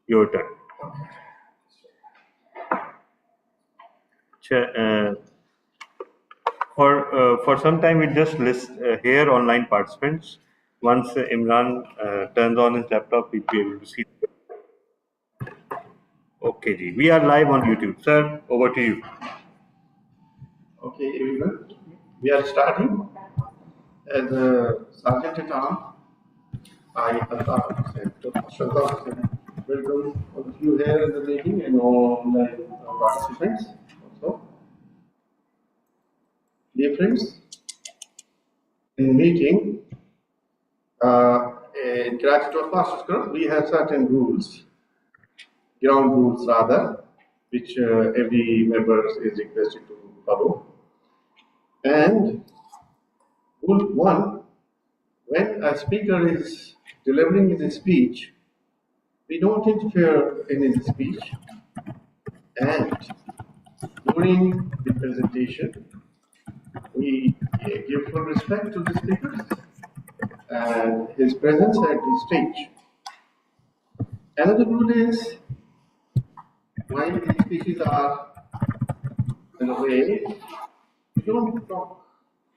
Your turn. For some time, we just list here online participants. Once Imran turns on his laptop, we'll be able to see. Okay, ji. We are live on YouTube. Sir, over to you. Okay, everyone. We are starting. As Sergeant at Arms, I welcome all of you here in the meeting and all online participants also. Dear friends, in the meeting, in Karachi Toastmasters Club, we have certain rules, ground rules rather, which every member is requested to follow. And rule one, when a speaker is delivering his speech, we don't interfere in his speech, and during the presentation, we give full respect to the speakers and his presence at the stage. Another rule is while the speeches are in a way, we don't talk,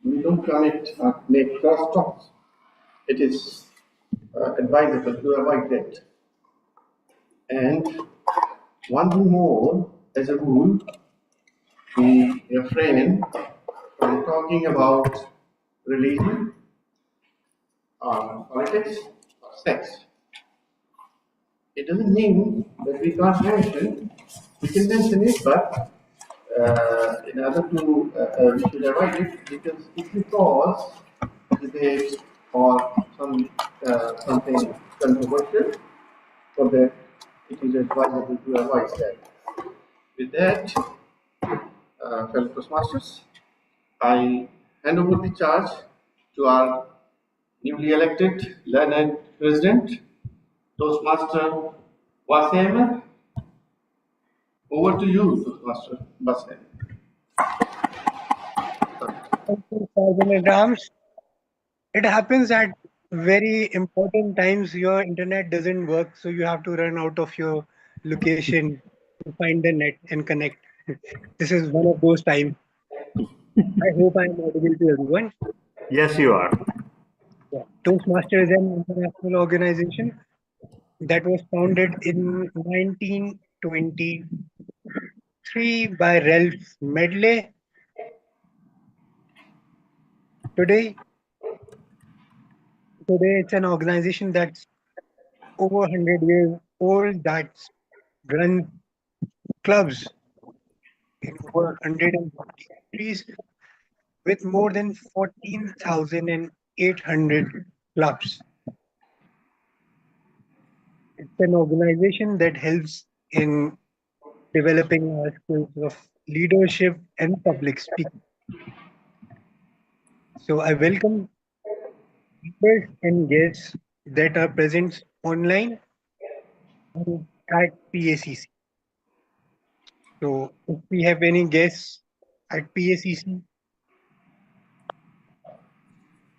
we don't commit or make cross talks. It is advisable to avoid that. And one thing more, as a rule, we refrain from talking about religion, politics, or sex. It doesn't mean that we can't mention, we can mention it, but in order to, we should avoid it because it will cause debate or something controversial, so that it is advisable to avoid that. With that, fellow Toastmasters, I hand over the charge to our newly elected learned president, Toastmaster Wasim. Over to you, Toastmaster Wasim. Thank you, Sergeant at Arms. It happens at very important times your internet doesn't work, so you have to run out of your location to find the net and connect. This is one of those times. I hope I am audible to everyone. Yes, you are. Yeah. Toastmasters is an international organization that was founded in 1923 by Ralph Medley. Today, it's an organization that's over 100 years old that runs clubs in over 140 countries with more than 14,800 clubs. It's an organization that helps in developing our skills of leadership and public speaking. So I welcome speakers and guests that are present online and at PACC. So if we have any guests at PACC,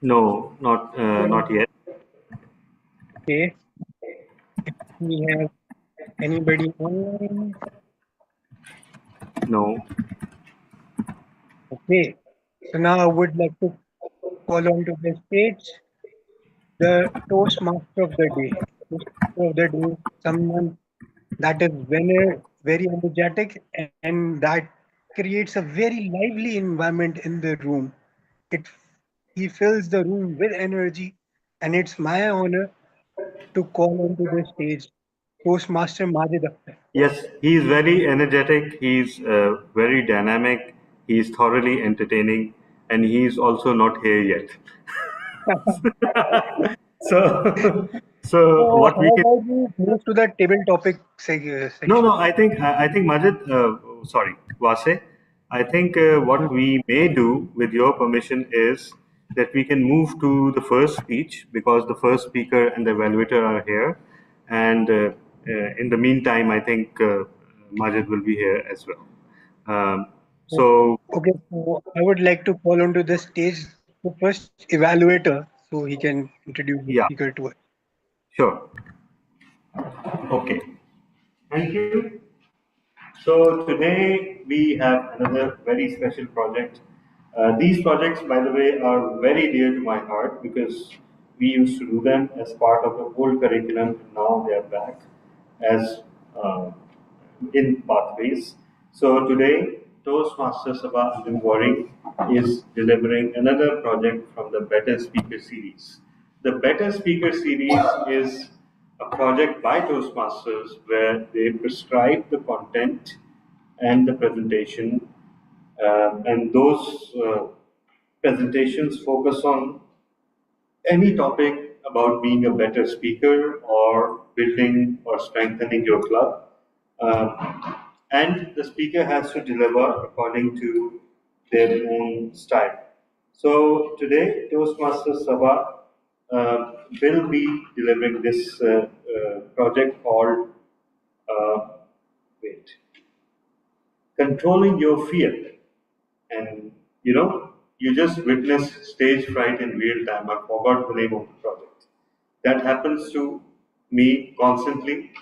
No, not yet. okay. If we have anybody online, No. okay. So now I would like to call on to the stage the Toastmaster of the day. Toastmaster of the day, someone that is very energetic and that creates a very lively environment in the room. It he fills the room with energy, and it's my honor to call onto the stage Toastmaster Majid Akhtar. Yes, he's very energetic. He's very dynamic. He's thoroughly entertaining, and he's also not here yet. So, so So what we how can about we move to the table topic no, section? no. I think Majid. Sorry, Wase. I think what we may do, with your permission, is that we can move to the first speech because the first speaker and the evaluator are here, and in the meantime, I think Majid will be here as well. So Okay, so I would like to call onto the stage the first evaluator so he can introduce the yeah, speaker to us. sure. Okay. Thank you. So today we have another very special project. These projects, by the way, are very dear to my heart because we used to do them as part of the old curriculum. Now they are back as uh, in pathways. So today, Toastmasters Sabha Wari is delivering another project from the Better Speaker series. The Better Speaker series is a project by Toastmasters where they prescribe the content and the presentation, and those presentations focus on any topic about being a better speaker or building or strengthening your club. And the speaker has to deliver according to their own style. So today, Toastmasters Sabha will be delivering this project called uh, wait, controlling your fear. And you just witnessed stage fright in real time. I forgot the name of the project. That happens to me constantly.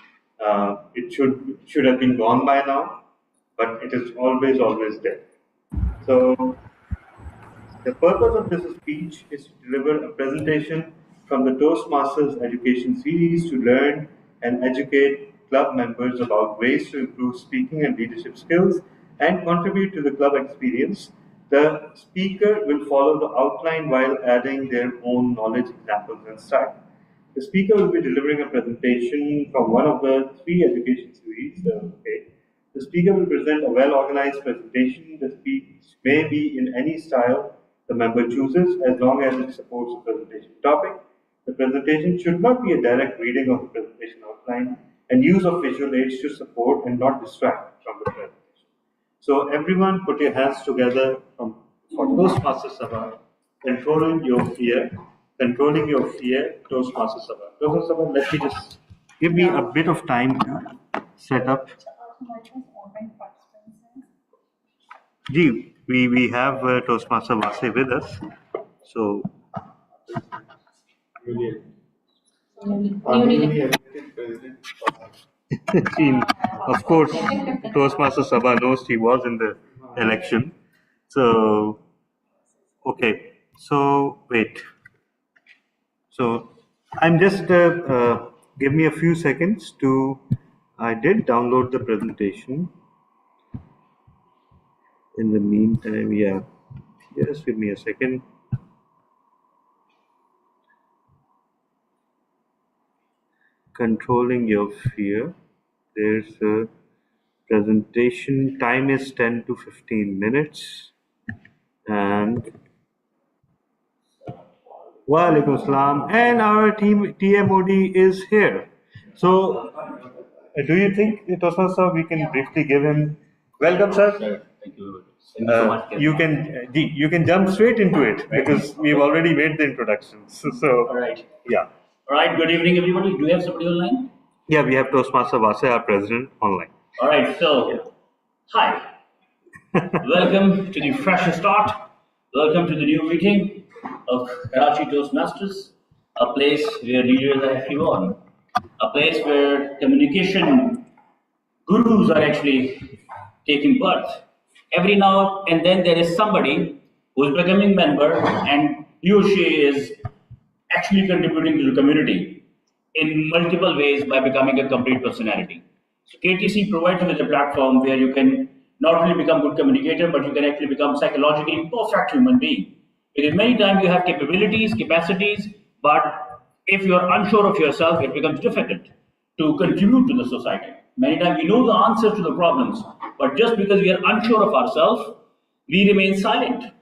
It should have been gone by now, but it is always there. So the purpose of this speech is to deliver a presentation from the Toastmasters education series to learn and educate club members about ways to improve speaking and leadership skills and contribute to the club experience. The speaker will follow the outline while adding their own knowledge, examples, and style. The speaker will be delivering a presentation from one of the three education series. Okay. The speaker will present a well-organized presentation. The speech may be in any style the member chooses as long as it supports the presentation topic. The presentation should not be a direct reading of the presentation outline and use of visual aids to support and not distract from the presentation. So everyone put your hands together for Toastmasters Sabha, controlling your fear, Toastmasters Sabha. Toastmasters Sabha, let me just give me a bit of time to set up. Ji, we have Toastmaster Vase with us. So, of course, Toastmaster Sabha knows he was in the election. So, okay. So, wait. So, I'm just give me a few seconds to. I did download the presentation. In the meantime, yeah, just give me a second. Controlling your fear. There's a presentation. Time is 10 to 15 minutes. And Walaikum Salam. And our team TMOD is here. So, do you think, Tosma sir, we can briefly give him welcome, sir? Sure. Thank you. Thank you so much. You can jump straight into it because we've already made the introductions. All right. Yeah. All right. Good evening, everybody. Do we have somebody online? Yeah, we have Toastmaster Vase, our president, online. All right. So, hi. Welcome to the fresh start. Welcome to the new meeting of Karachi Toastmasters, a place where leaders are actually born, a place where communication gurus are actually taking birth. Every now and then there is somebody who is becoming member and he or she is actually contributing to the community in multiple ways by becoming a complete personality. So KTC provides you with a platform where you can not only become good communicator, but you can actually become psychologically perfect human being. Because many times you have capabilities, capacities, but if you are unsure of yourself, it becomes difficult to contribute to the society. Many times we know the answers to the problems, but just because we are unsure of ourselves, we remain silent.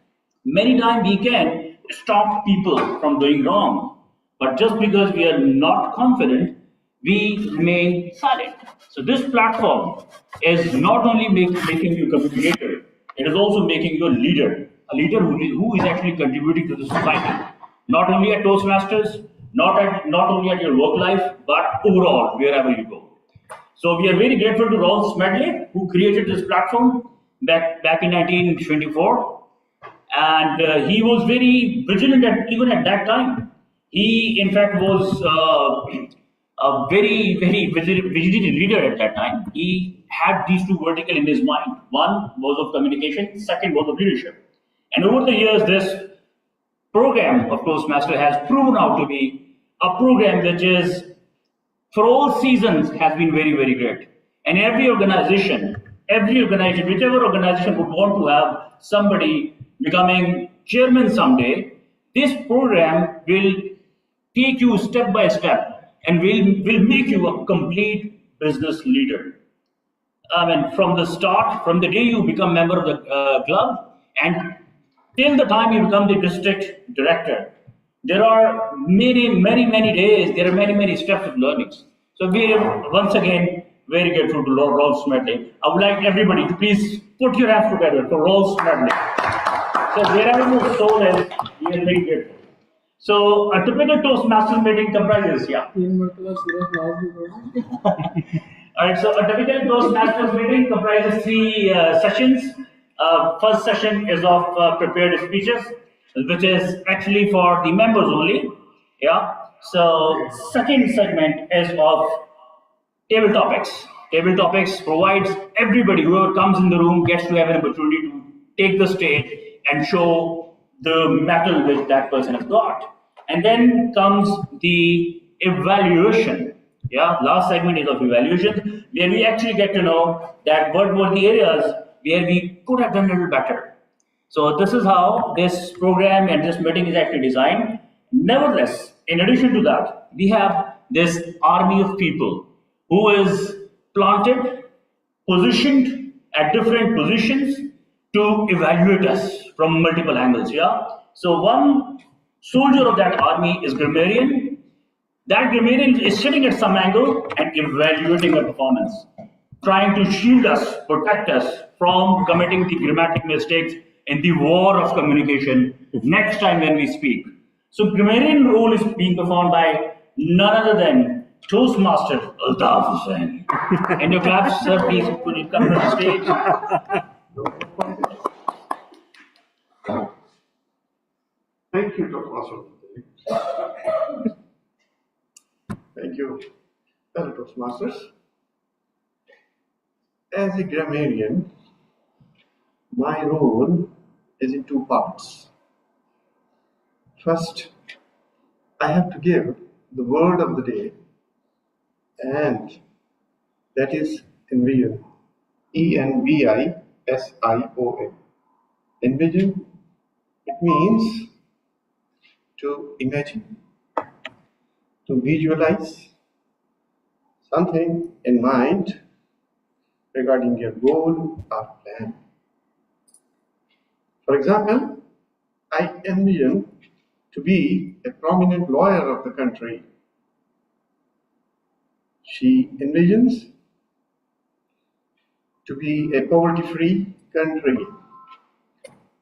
Many times we can stop people from doing wrong, but just because we are not confident, we remain silent. So this platform is not only making you a communicator, it is also making you a leader who is actually contributing to the society. Not only at Toastmasters, not only at your work life, but overall, wherever you go. So we are very grateful to Rolf Smedley, who created this platform back in 1924. And he was very vigilant even at that time. He, in fact, was a very visionary leader at that time. He had these two vertical in his mind. One was of communication, second was of leadership. And over the years, this program of Toastmaster has proven out to be a program which is for all seasons has been very great. And every organization, whichever organization would want to have somebody becoming chairman someday, this program will take you step by step and will make you a complete business leader. I mean, from the start, from the day you become member of the club, and till the time you become the district director, there are many days. There are many steps of learnings. So we are once again very grateful to Lord Rolf Smedley. I would like everybody to please put your hands together for Rolf Smedley. So wherever your soul is, we are very grateful. So a typical Toastmasters meeting comprises, yeah. Alright, so a typical Toastmasters meeting comprises three sessions. First session is of prepared speeches, which is actually for the members only. Yeah. So second segment is of table topics. Table topics provides everybody, whoever comes in the room, gets to have an opportunity to take the stage and show the metal which that person has got. And then comes the evaluation. Yeah, last segment is of evaluation, where we actually get to know that what were the areas where we could have done a little better. So this is how this program and this meeting is actually designed. Nevertheless, in addition to that, we have this army of people who is planted, positioned at different positions to evaluate us from multiple angles. Yeah. So one soldier of that army is grammarian. That grammarian is sitting at some angle and evaluating a performance, trying to shield us, protect us from committing the grammatic mistakes in the war of communication next time when we speak. So grammarian role is being performed by none other than Toastmaster Altaf Hussain. And your claps, sir, please could you come to the stage? Thank you, Dr. Master. Thank you, fellow Toastmasters. As a grammarian, my role is in two parts. First, I have to give the word of the day, and that is envision. ENVISION. Envision, it means to imagine, to visualize something in mind regarding your goal or plan. For example, I envision to be a prominent lawyer of the country. She envisions to be a poverty-free country.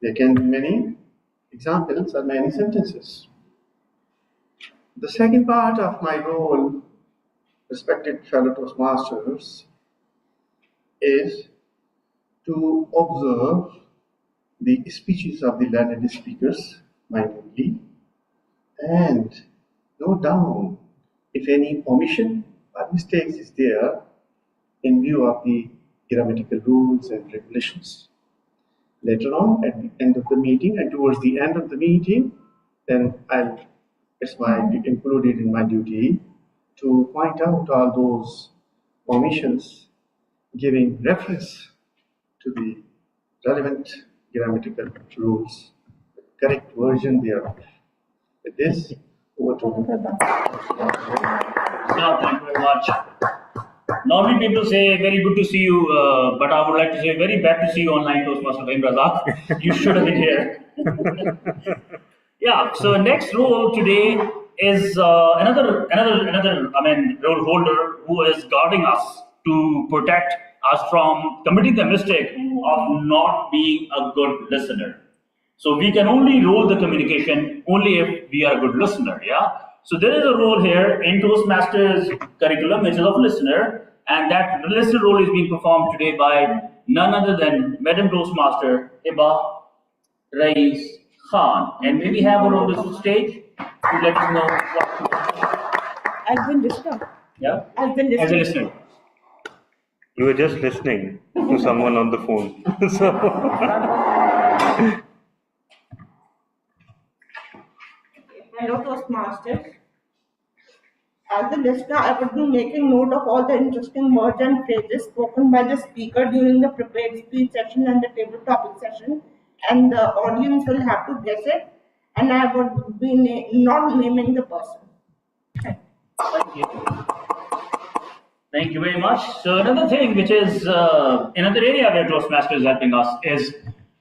There can be many examples or many sentences. The second part of my role, respected fellow Toastmasters, is to observe the speeches of the learned speakers minutely and note down if any omission or mistakes is there in view of the grammatical rules and regulations. Later on, at the end of the meeting and towards the end of the meeting, then it's included in my duty to point out all those omissions, giving reference to the relevant grammatical rules, correct version thereof. With this, over to you. No, thank you very much. Normally people say very good to see you, but I would like to say very bad to see you online, Toastmaster Fahim Razak. You should have been here. Yeah. So next role today is another role holder who is guarding us to protect us from committing the mistake of not being a good listener. So we can only role the communication only if we are a good listener. Yeah. So there is a role here in Toastmasters curriculum which is of listener, and that listener role is being performed today by none other than Madam Toastmaster Hiba Rais Khan. And may we have her on the stage to let us know what. I've been disturbed. Yeah? As the As a listener. listener. You were just listening to someone on the phone. So, Hello, Toastmasters. As a listener, I would be making note of all the interesting words and phrases spoken by the speaker during the prepared speech session and the table topic session, and the audience will have to guess it, and I would be not naming the person. Thank you. Thank you very much. So another thing, which is another area where Toastmasters is helping us is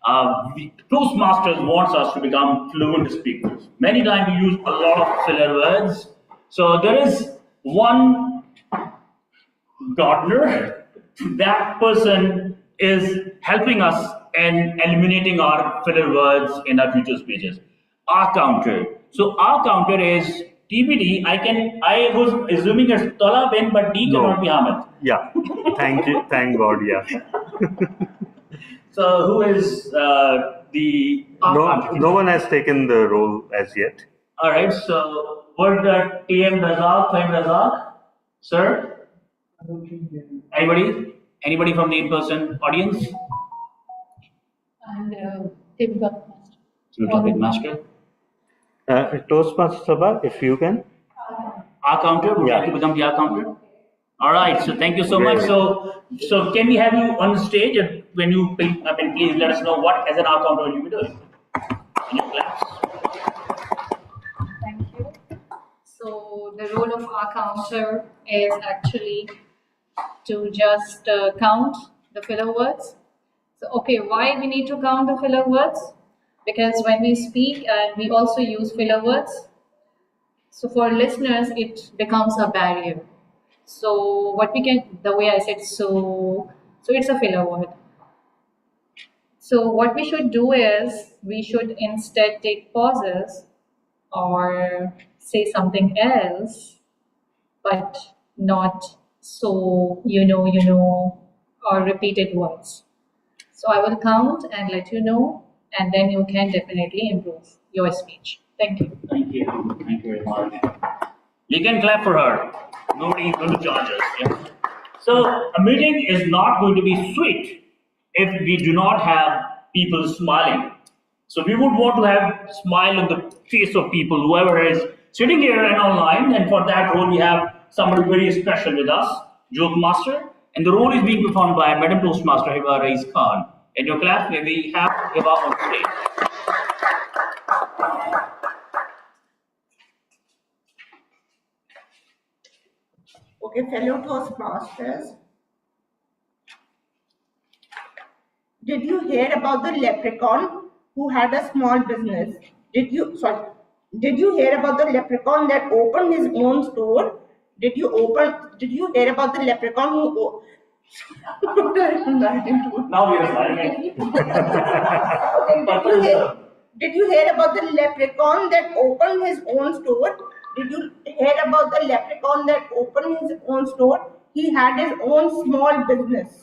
Toastmasters wants us to become fluent speakers. Many times we use a lot of filler words. So there is one gardener. That person is helping us in eliminating our filler words in our future speeches. Our counter. So our counter is TBD. I was assuming it's Tola bin, but D cannot be no. Hamid. Yeah. Thank you. Thank God. Yeah. So who is the our No, counter? no one has taken the role as yet. All right. So would TM Razak, Fahim Razak, sir? Anybody? Anybody from the in-person audience? And tabletop master. So topic master. Toastmaster Sabha, if you can. Our counter would Yeah. like to become the our counter. All right. So thank you so much. Great. So can we have you on stage and when you pick up and please let us know what as an our counter you will be doing in your class. Thank you. So the role of our counter is actually to just count the filler words. So okay, why we need to count the filler words? Because when we speak and we also use filler words, so for listeners it becomes a barrier. So what we can, the way I said, so it's a filler word. So what we should do is we should instead take pauses or say something else, but not so or repeated words. So I will count and let you know, and then you can definitely improve your speech. Thank you. Thank you. Thank you very much. You can clap for her. Nobody is going to charge us. Yeah? So a meeting is not going to be sweet if we do not have people smiling. So we would want to have smile on the face of people, whoever is sitting here and online. And for that role, we have somebody very special with us, Joke Master. And the role is being performed by Madam Toastmaster Hiba Rais Khan. In your class, may we have Hiba on stage. Okay, fellow Toastmasters, did you hear about the leprechaun who had a small business? Did you hear about the leprechaun that opened his own store? Did you hear about the leprechaun who Now we are smiling. Did you hear about the leprechaun that opened his own store? Did you hear about the leprechaun that opened his own store? He had his own small business.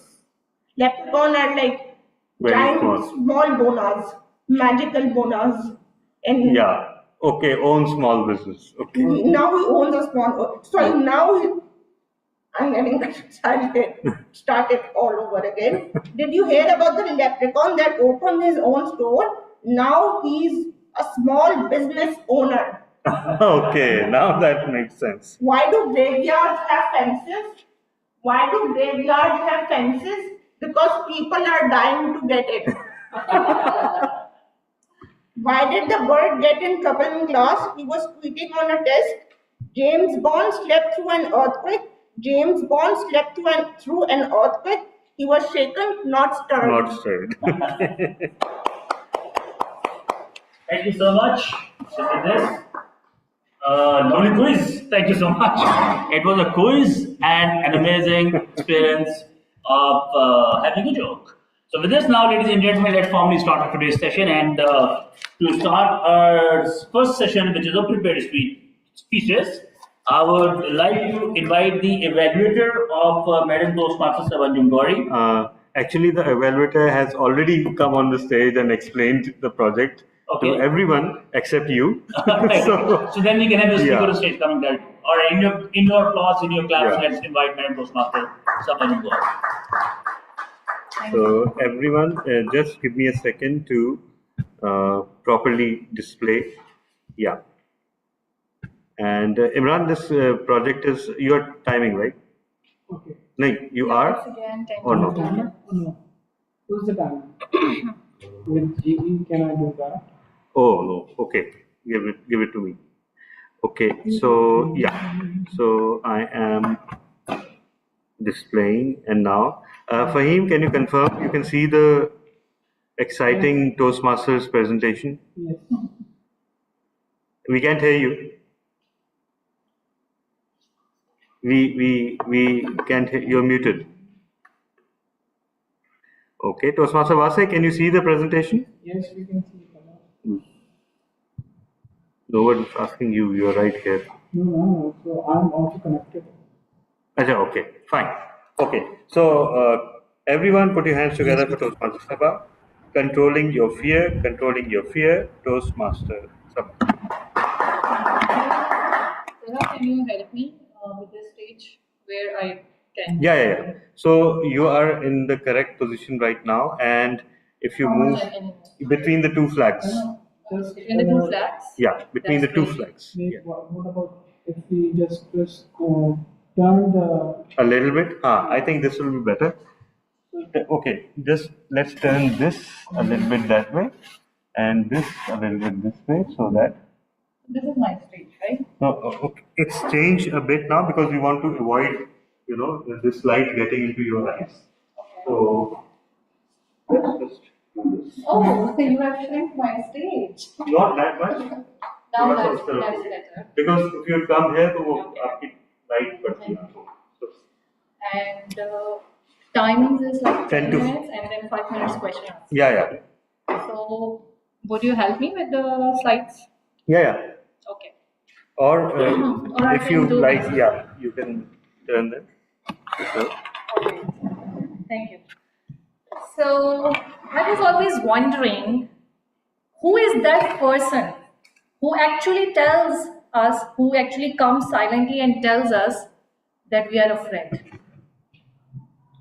Leprechaun are like Very giant small. small bonas, magical bonas. And Yeah. Okay. Own small business. Okay. now he owns a small. Sorry, now I'm getting started all over again. Did you hear about the leprechaun that opened his own store? Now he's a small business owner. Okay. Now that makes sense. Why do graveyards have fences? Why do graveyards have fences? Because people are dying to get it. Why did the bird get in trouble in class? He was tweeting on a test. James Bond slept through an earthquake. James Bond slept through an earthquake. He was shaken, not stirred. Not stirred. Thank you so much. So with this, lovely quiz. Thank you so much. It was a quiz and an amazing experience of having a joke. So with this now, ladies and gentlemen, let's formally start our today's session. And to start our first session, which is a prepared speeches, I would like to invite the evaluator of Madam Toastmasters Sabanjum Gauri. Actually, the evaluator has already come on the stage and explained the project Okay. to everyone except you. Right. So, So then we can have the speaker yeah. on stage coming there. All right, in your applause, in your claps, Yeah. let's invite Madam Toastmaster, someone involved. So everyone, just give me a second to properly display. Yeah. And Imran, this project is your timing, right? Okay. Like you Yeah, are it's again 10 or minutes. not? No. Who's the time? With GE, can I do that? Oh no. Okay. Give it to me. Okay. So yeah. So I am displaying, and now Fahim, can you confirm? You can see the exciting Toastmasters presentation. Yes. We can't hear you. We can't hear. You're muted. Okay, Toastmaster Vase, can you see the presentation? Yes, we can see it. No one's asking you. You're right here. No. So I'm also connected. Acha, okay, fine. Okay, so everyone put your hands together for Toastmaster Sabha. Controlling your fear, Toastmaster Sabha. Sarah, can you help me with this stage where I can? Yeah. So you are in the correct position right now, and if you How move much I can invest? between the two flags. Just, Between the two flags? Yeah, between That's the two great. flags. Wait, Yeah. what about if we just turn the. A little bit. I think this will be better. Okay, just let's turn this a little bit that way, and this a little bit this way, so that. This is my stage, right? No, okay. It's changed a bit now because we want to avoid, this light getting into your eyes. So let's just do this. Oh, you have shrunk my stage. Not that much. Now थोड़ा सा that's उस तरफ हो। better. Because if you come here, तो वो Okay. आपकी light पड़ती है आपको. So, And timings is like 10 10 to- minutes and then 5 minutes question answer. yeah. So, would you help me with the slides? Yeah. Okay. Or Or I if can you do like, this. yeah, you can turn them. So, Okay. Thank you. So, I was always wondering who is that person who actually tells us, who actually comes silently and tells us that we are afraid?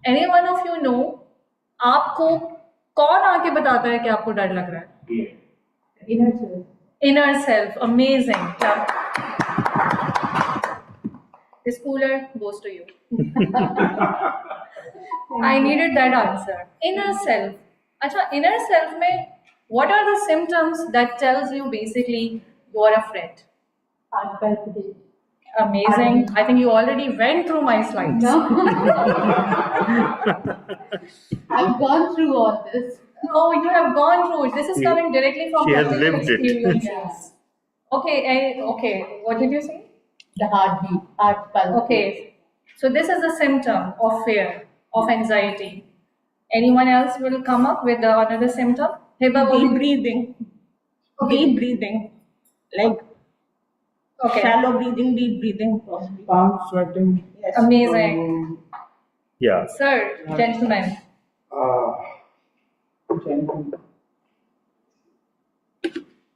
Any one of you know, आपको कौन आके बताता है कि आपको डर लग रहा है? Inner self, amazing. This cooler goes to you. I needed that answer. Inner self. Acha, inner self mein, what are the symptoms that tells you basically you are afraid? Heart palpitation. Amazing. I think you already went through my slides. No. I've gone through all this. Oh, you have gone through it. This is coming directly from She has practical lived it. experiences. Okay. What did you say? The heartbeat, heart palpitation. Okay. So this is a symptom of fear, of anxiety. Anyone else will come up with another symptom? Hiba, Deep breathing. Deep breathing. Like okay. shallow breathing, deep breathing. Palm sweating. Yes. Amazing. yeah. Sir, gentlemen.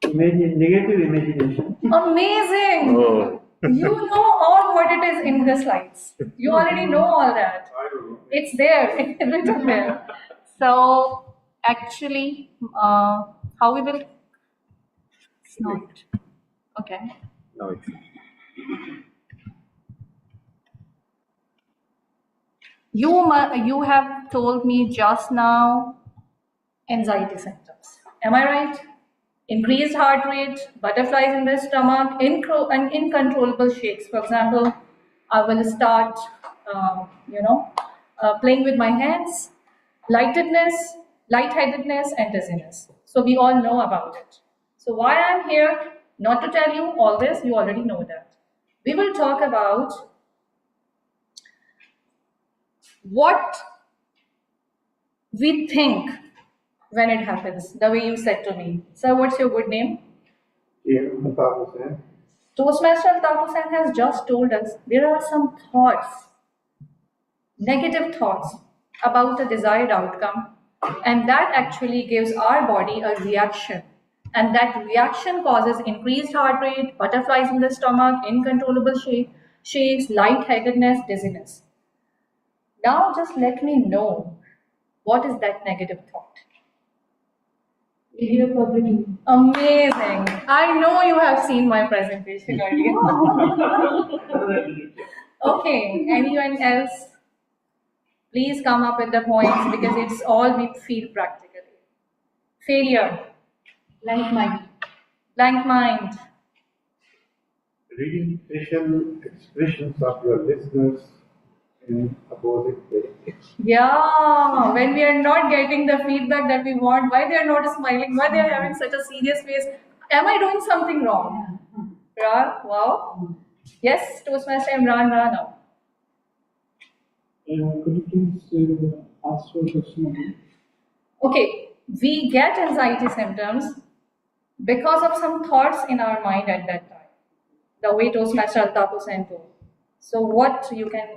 Negative imagination. Amazing. Oh. You know all what it is in the slides. You already know all that. I don't know. It's there, written there. So actually, how we will? It's not. Okay. No, it's You have told me just now anxiety symptoms. Am I right? Increased heart rate, butterflies in the stomach, and uncontrollable shakes. For example, I will start, playing with my hands, lightheadedness, and dizziness. So we all know about it. So why I'm here, not to tell you all this, you already know that. We will talk about what we think when it happens, the way you said to me. Sir, what's your good name? Toastmaster Altaf Hussain has just told us there are some thoughts, negative thoughts about the desired outcome, and that actually gives our body a reaction. and that reaction causes increased heart rate, butterflies in the stomach, incontrollable shakes, lightheadedness, dizziness. Now just let me know, what is that negative thought? Video publicly. Amazing. I know you have seen my presentation earlier. Okay, anyone else? Please come up with the points because it's all we feel practically. Failure, Blank mind. blank mind, Reading facial expressions of your listeners in opposite way. yeah, when we are not getting the feedback that we want, why they are not smiling, why they are having such a serious face, am I doing something wrong? Ra, wow. Yes, Toastmaster Imran Ra now. Could you please ask your question again? Okay, we get anxiety symptoms because of some thoughts in our mind at that time, the way Toastmaster Altaf Hussain told. So what you can,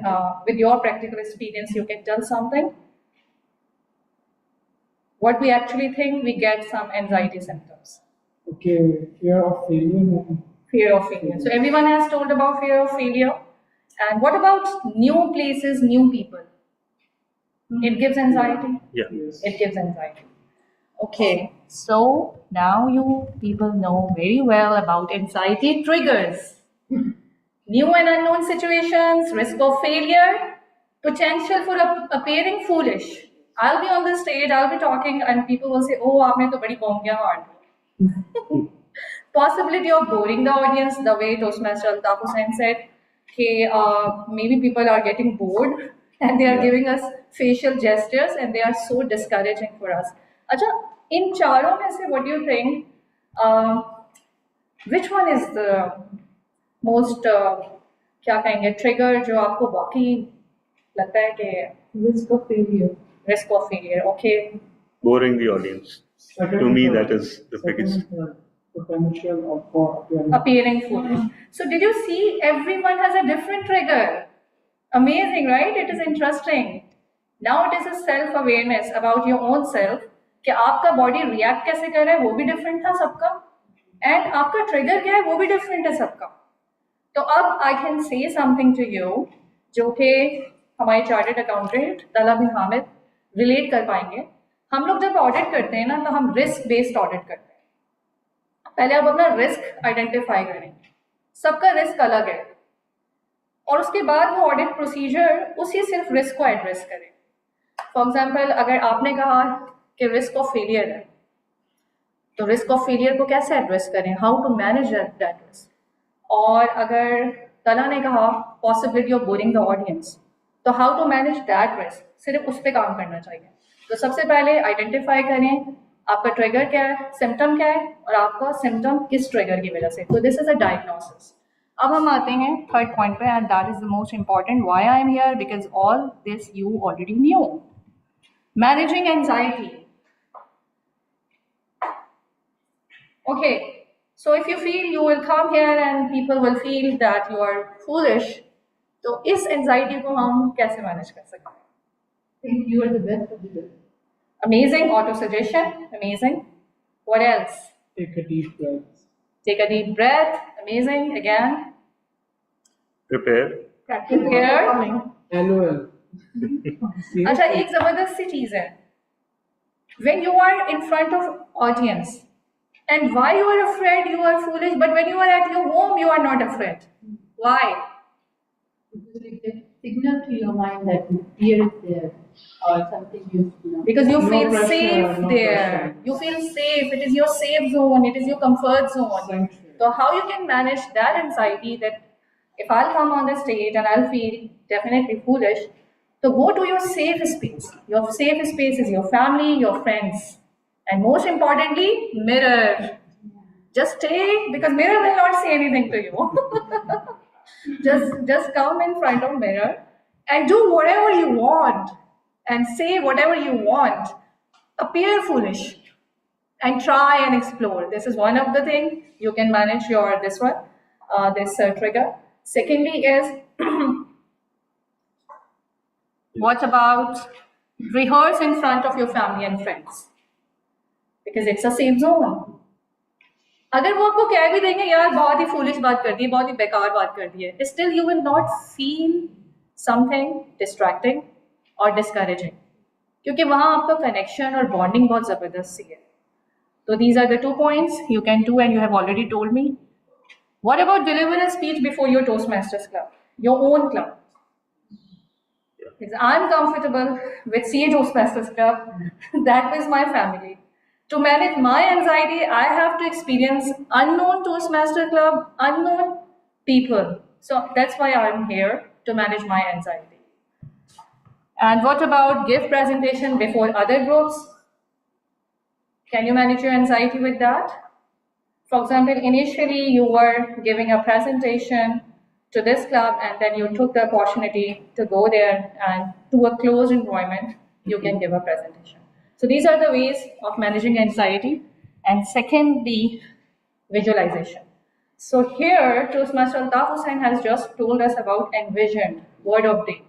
with your practical experience, you can tell something? What we actually think, we get some anxiety symptoms. Okay, fear of failure. Fear of failure. So everyone has told about fear of failure. And what about new places, new people? It gives anxiety? Yeah. Yes. It gives anxiety. Okay, so now you people know very well about anxiety triggers. New and unknown situations, risk of failure, potential for appearing foolish. I'll be on the stage, I'll be talking, and people will say, "Oh, aapne to badi bomb kiya maar." Possibility of boring the audience, the way Toastmaster Altaf Hussain said, maybe people are getting bored and they are giving us facial gestures and they are so discouraging for us. Acha, in charon mein se, what do you think? Which one is the most क्या कहेंगे trigger जो आपको वाकई लगता है कि Risk of failure. risk of failure? Okay, Boring the audience. To me, that is the biggest. Potential for appearing foolish. So did you see everyone has a different trigger? Amazing, right? It is interesting. Now it is a self-awareness about your own self कि आपका body react कैसे कर रहा है वो भी different था सबका and आपका trigger क्या है वो भी different है सबका. तो अब I can say something to you जो कि हमारे चार्टर्ड अकाउंटेंट तला बिन हामिद रिलेट कर पाएंगे. हम लोग जब ऑडिट करते हैं ना तो हम रिस्क बेस्ड ऑडिट करते हैं. पहले आप अपना रिस्क आइडेंटिफाई करें, सबका रिस्क अलग है और उसके बाद वो ऑडिट प्रोसीजर उसी सिर्फ रिस्क को एड्रेस करें. फॉर एग्जांपल, अगर आपने कहा कि रिस्क ऑफ फेलियर है तो रिस्क ऑफ फेलियर को कैसे एड्रेस करें, how to manage that risk. और अगर तला ने कहा possibility of boring the audience, तो how to manage that risk, सिर्फ उस पर काम करना चाहिए. तो सबसे पहले आइडेंटिफाई करें आपका ट्रिगर क्या है, सिम्टम क्या है और आपका सिम्टम किस ट्रिगर की वजह से. तो दिस इज अ डायग्नोसिस. अब हम आते हैं थर्ड पॉइंट पे and that is the most important. Why I am here, because all this you already knew. Managing anxiety. Okay, so if you feel you will come here and people will feel that you are foolish, तो इस anxiety को हम कैसे manage कर सकते हैं? Think you are the best of the best. Amazing auto suggestion, amazing. What else? take a deep breath. Take a deep breath, amazing. Again, Prepare. prepare. LOL. अच्छा, एक जबरदस्त सी चीज है. When you are in front of audience, and why you are afraid you are foolish, but when you are at your home you are not afraid. Why? Because it gives signal to your mind that fear is there or something is. Because you No feel pressure, safe no there. pressure. You feel safe. It is your safe zone. It is your comfort zone. Sanctuary. So how you can manage that anxiety that if I'll come on the stage and I'll feel definitely foolish, so go to your safe space. Your safe space is your family, your friends, and most importantly, mirror. Just stay because mirror will not say anything to you. just come in front of mirror and do whatever you want and say whatever you want. Appear foolish and try and explore. This is one of the things you can manage your this trigger. Secondly is what about rehearse in front of your family and friends, because it's a safe zone. अगर वो आपको कह भी देंगे यार बहुत ही foolish बात कर दी है, बहुत ही बेकार बात कर दी है, still you will not feel something distracting और डिस्करेजिंग, क्योंकि वहाँ आपका कनेक्शन और बॉन्डिंग बहुत ज़बरदस्त सी है. So these are the 2 points you can do, and you have already told me. What about deliver a speech before your Toastmasters club, your own club? Because I'm comfortable with CA Toastmasters club. That is my family. To manage my anxiety, I have to experience unknown Toastmaster club, unknown people. So that's why I'm here, to manage my anxiety. And what about give presentation before other groups? Can you manage your anxiety with that? For example, initially you were giving a presentation to this club and then you took the opportunity to go there and to a closed environment, you can give a presentation. So these are the ways of managing anxiety. And secondly, visualization. So here, Toastmaster Altaf Hussain has just told us about envisioned, word of day.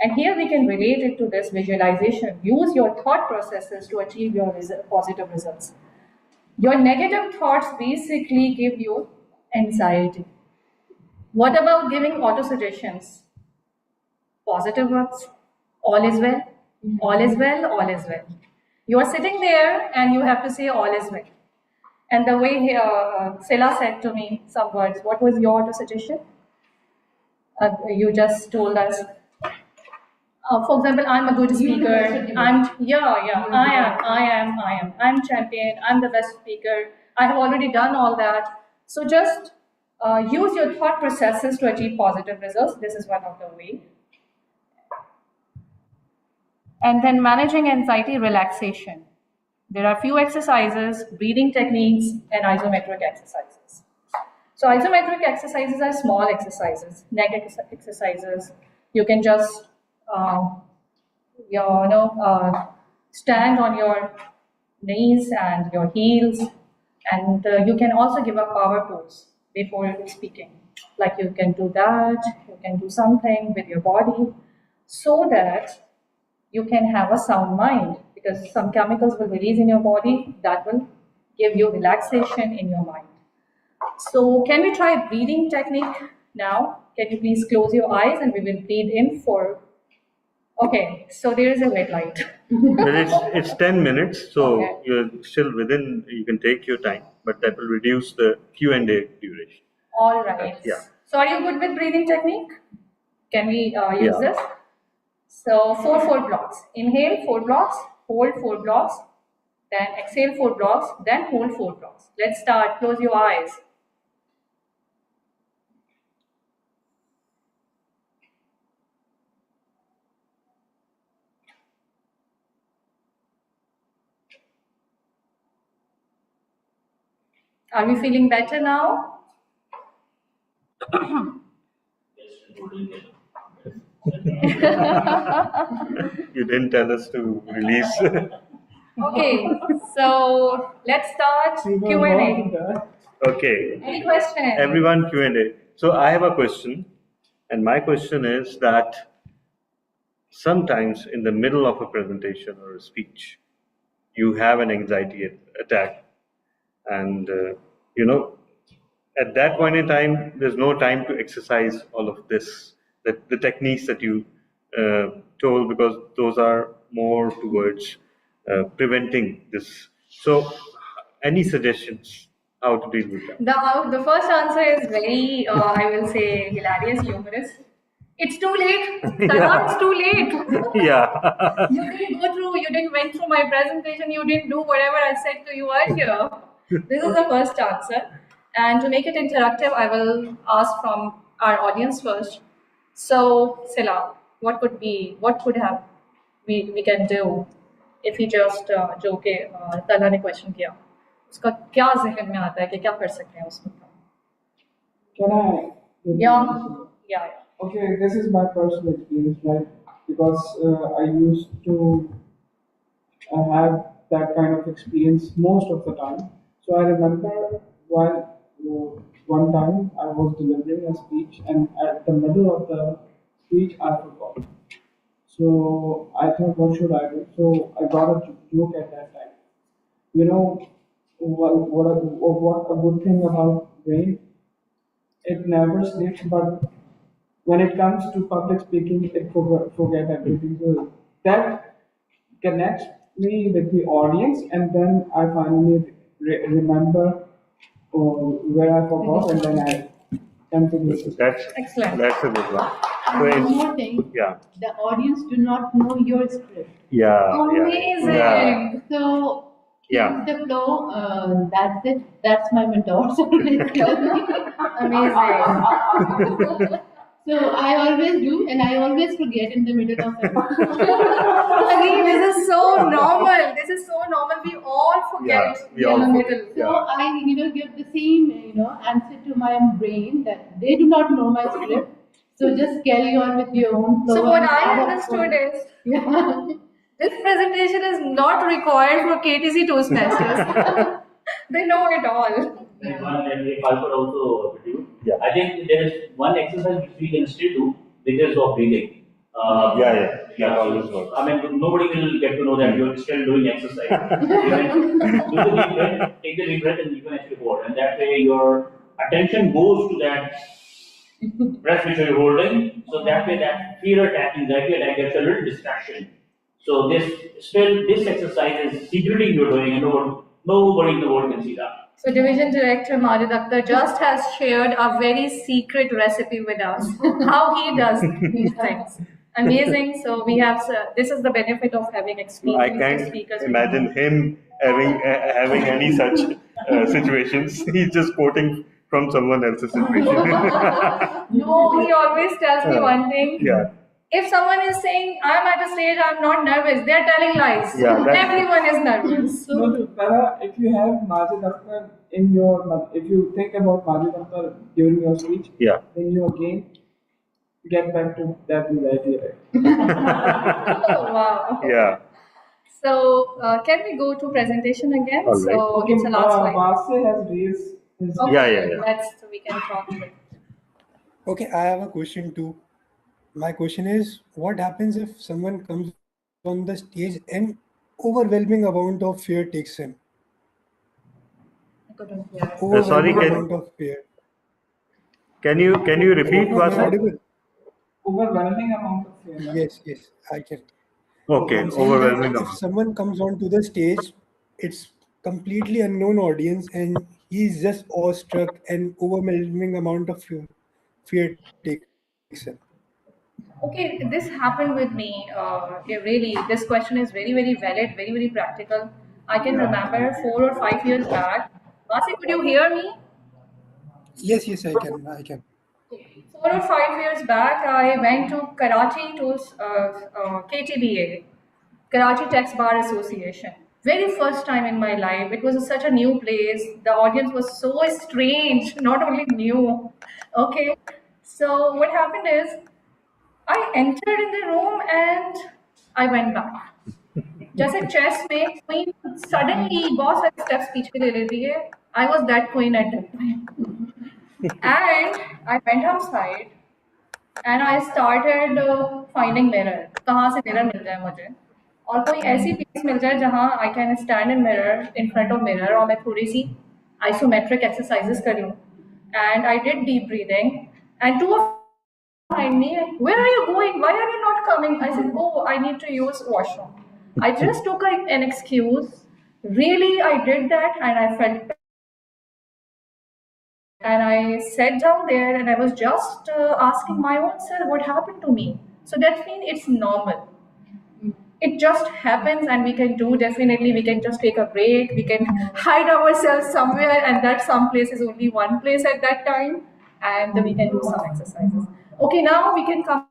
And here we can relate it to this visualization. Use your thought processes to achieve your positive results. Your negative thoughts basically give you anxiety. What about giving auto suggestions? Positive words. All is well. All is well. All is well. You are sitting there and you have to say all is well. And the way Sela said to me some words, what was your auto suggestion? You just told us. For example, I'm a good speaker. I'm champion. I'm the best speaker. I have already done all that. So just use your thought processes to achieve positive results. This is one of the ways. And then managing anxiety, relaxation. There are few exercises, breathing techniques, and isometric exercises. So isometric exercises are small exercises, neck exercises. You can just stand on your knees and your heels, and you can also give a power pose before speaking. Like you can do that, you can do something with your body so that you can have a sound mind, because some chemicals will release in your body that will give you relaxation in your mind. So can we try breathing technique now? Can you please close your eyes and we will breathe in for, okay, so there is a red light. But it's 10 minutes, so Okay. you're still within, you can take your time, but that will reduce the Q&A duration. All right. Yeah. So are you good with breathing technique? Can we use Yeah. this? So 4 blocks. Inhale 4 blocks, hold 4 blocks, then exhale 4 blocks, then hold 4 blocks. Let's start. Close your eyes. Are we feeling better now? You didn't tell us to release. Okay, so let's start Q&A. Okay. Any questions? Everyone Q&A. So I have a question, and my question is that sometimes in the middle of a presentation or a speech, you have an anxiety attack, and at that point in time, there's no time to exercise all of this, the techniques that you told, because those are more towards preventing this. So, any suggestions how to deal with that? The first answer is very, I will say, hilarious, humorous. It's too late. Tara, it's too late. Yeah. You didn't go through, you didn't went through my presentation, you didn't do whatever I said to you earlier. This is the first answer. And to make it interactive, I will ask from our audience first. So, Sila, what could have we can do if he just जो के तला ने question किया उसका क्या जहन में आता है कि क्या कर सकते हैं उसमें? Can I? Yeah. Okay, this is my personal experience, right? Because I used to have that kind of experience most of the time. So I remember one time I was delivering a speech, and at the middle of the speech I forgot. So I thought, what should I do? So I got a joke at that time. You know, what a good thing about brain. It never sleeps, but when it comes to public speaking, it forget everything. So that connects me with the audience, and then I finally remember where I forgot, and then I continue to speak. That's Excellent. that's a good one. So And one more thing, yeah, the audience do not know your script. yeah. Amazing. So Yeah. keep the flow. That's it. That's my mentor. So let's tell me. Amazing. So I always do, and I always forget in the middle of it. Again, this is so normal. This is so normal. We all forget We in all the forget. middle. So I, give the same, answer to my brain that they do not know my script. So just carry on with your own flow. So what and I have a understood fun. is Yeah. this presentation is not required for KTC Toastmasters. They know it all. If I could also contribute, Yeah. I think there is one exercise which we can still do, which is of breathing. That always works. I mean, nobody will get to know that you're still doing exercise. You can do the deep breath, take the deep breath, and you can actually hold. And that way, your attention goes to that breath which you're holding. So that way, that fear attack, anxiety attack gets a little distraction. So this exercise is secretly you're doing, and nobody in the world can see that. So Division Director Majid Akhtar just has shared a very secret recipe with us, how he does these things. Amazing. So we have, this is the benefit of having I experienced can't speakers. imagine him having any such situations. He's just quoting from someone else's situation. No, he always tells me one thing. Yeah. If someone is saying, I'm at a stage, I'm not nervous, they're telling lies. Yeah, Everyone is nervous. No, Tara, if you have Majid Akhtar in your, if you think about Majid Akhtar during your speech, Yeah. then you again get back to that anxiety. Oh, wow. Yeah. So, can we go to presentation again? All right. So, it's a last slide. Vase has raised his Okay, Yeah. let's, we can talk to it. Okay, I have a question too. My question is, what happens if someone comes on the stage and overwhelming amount of fear takes in? Sorry, Overwhelming amount of fear. can you repeat, Am I Vasa? audible? overwhelming amount of fear. Yes, I can. Okay, I'm saying that overwhelming if amount. someone comes onto the stage, it's completely unknown audience and he's just awestruck and overwhelming amount of fear takes in. Okay, this happened with me. Yeah, really, this question is very, very valid, very, very practical. I can remember 4 or 5 years back. Vasi, could you hear me? Yes, I can. 4 or 5 years back, I went to Karachi to KTBA, Karachi Tax Bar Association. Very first time in my life. It was such a new place. The audience was so strange, not only new. Okay, so what happened is I entered in the room and I went back. जैसे chess में queen suddenly बहुत सारे steps पीछे ले लेती है. I was that queen at that time. And I went outside and I started finding mirror. कहाँ से mirror मिल जाए मुझे और कोई ऐसी place मिल जाए जहाँ I can stand in mirror in front of mirror और मैं थोड़ी सी isometric exercises करूँ. And I did deep breathing and two of behind me, where are you going? Why are you not coming? I said, oh, I need to use washroom. I just took an excuse. Really, I did that and I felt and I sat down there and I was just asking my own self what happened to me. So that means it's normal. It just happens and we can do definitely, we can just take a break, we can hide ourselves somewhere and that some place is only one place at that time and we can do some exercises. Okay, now we can come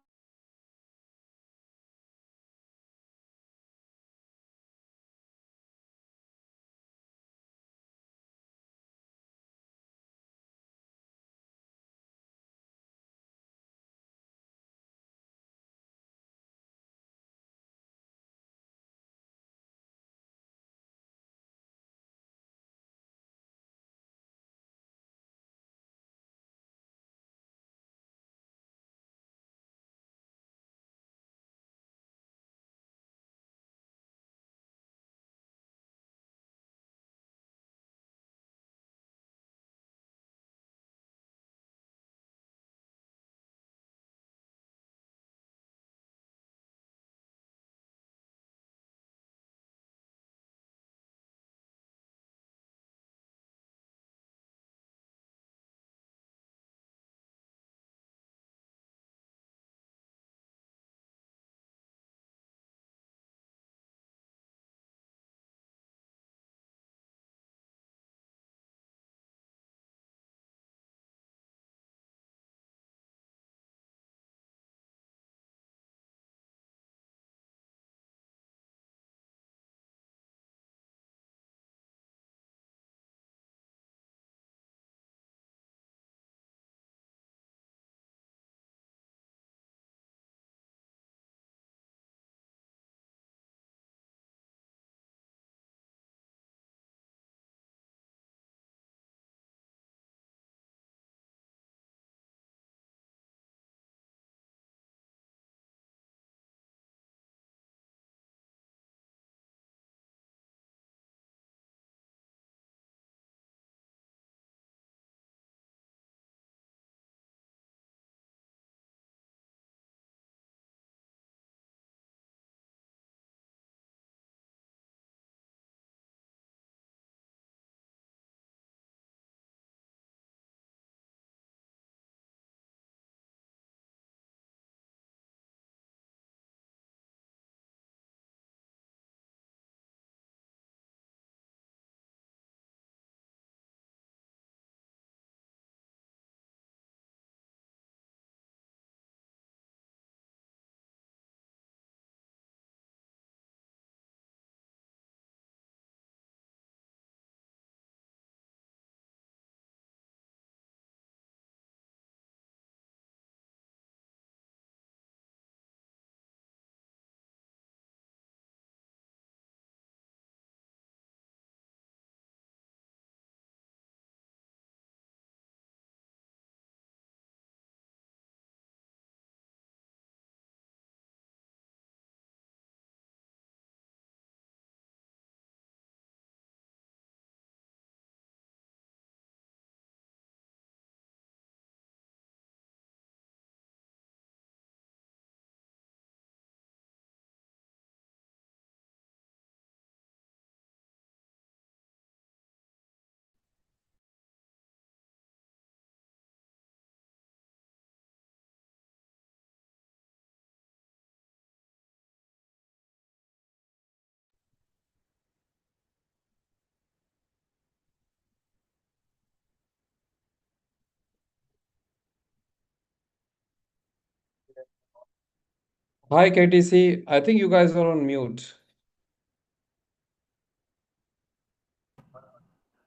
Hi, KTC. I think you guys are on mute.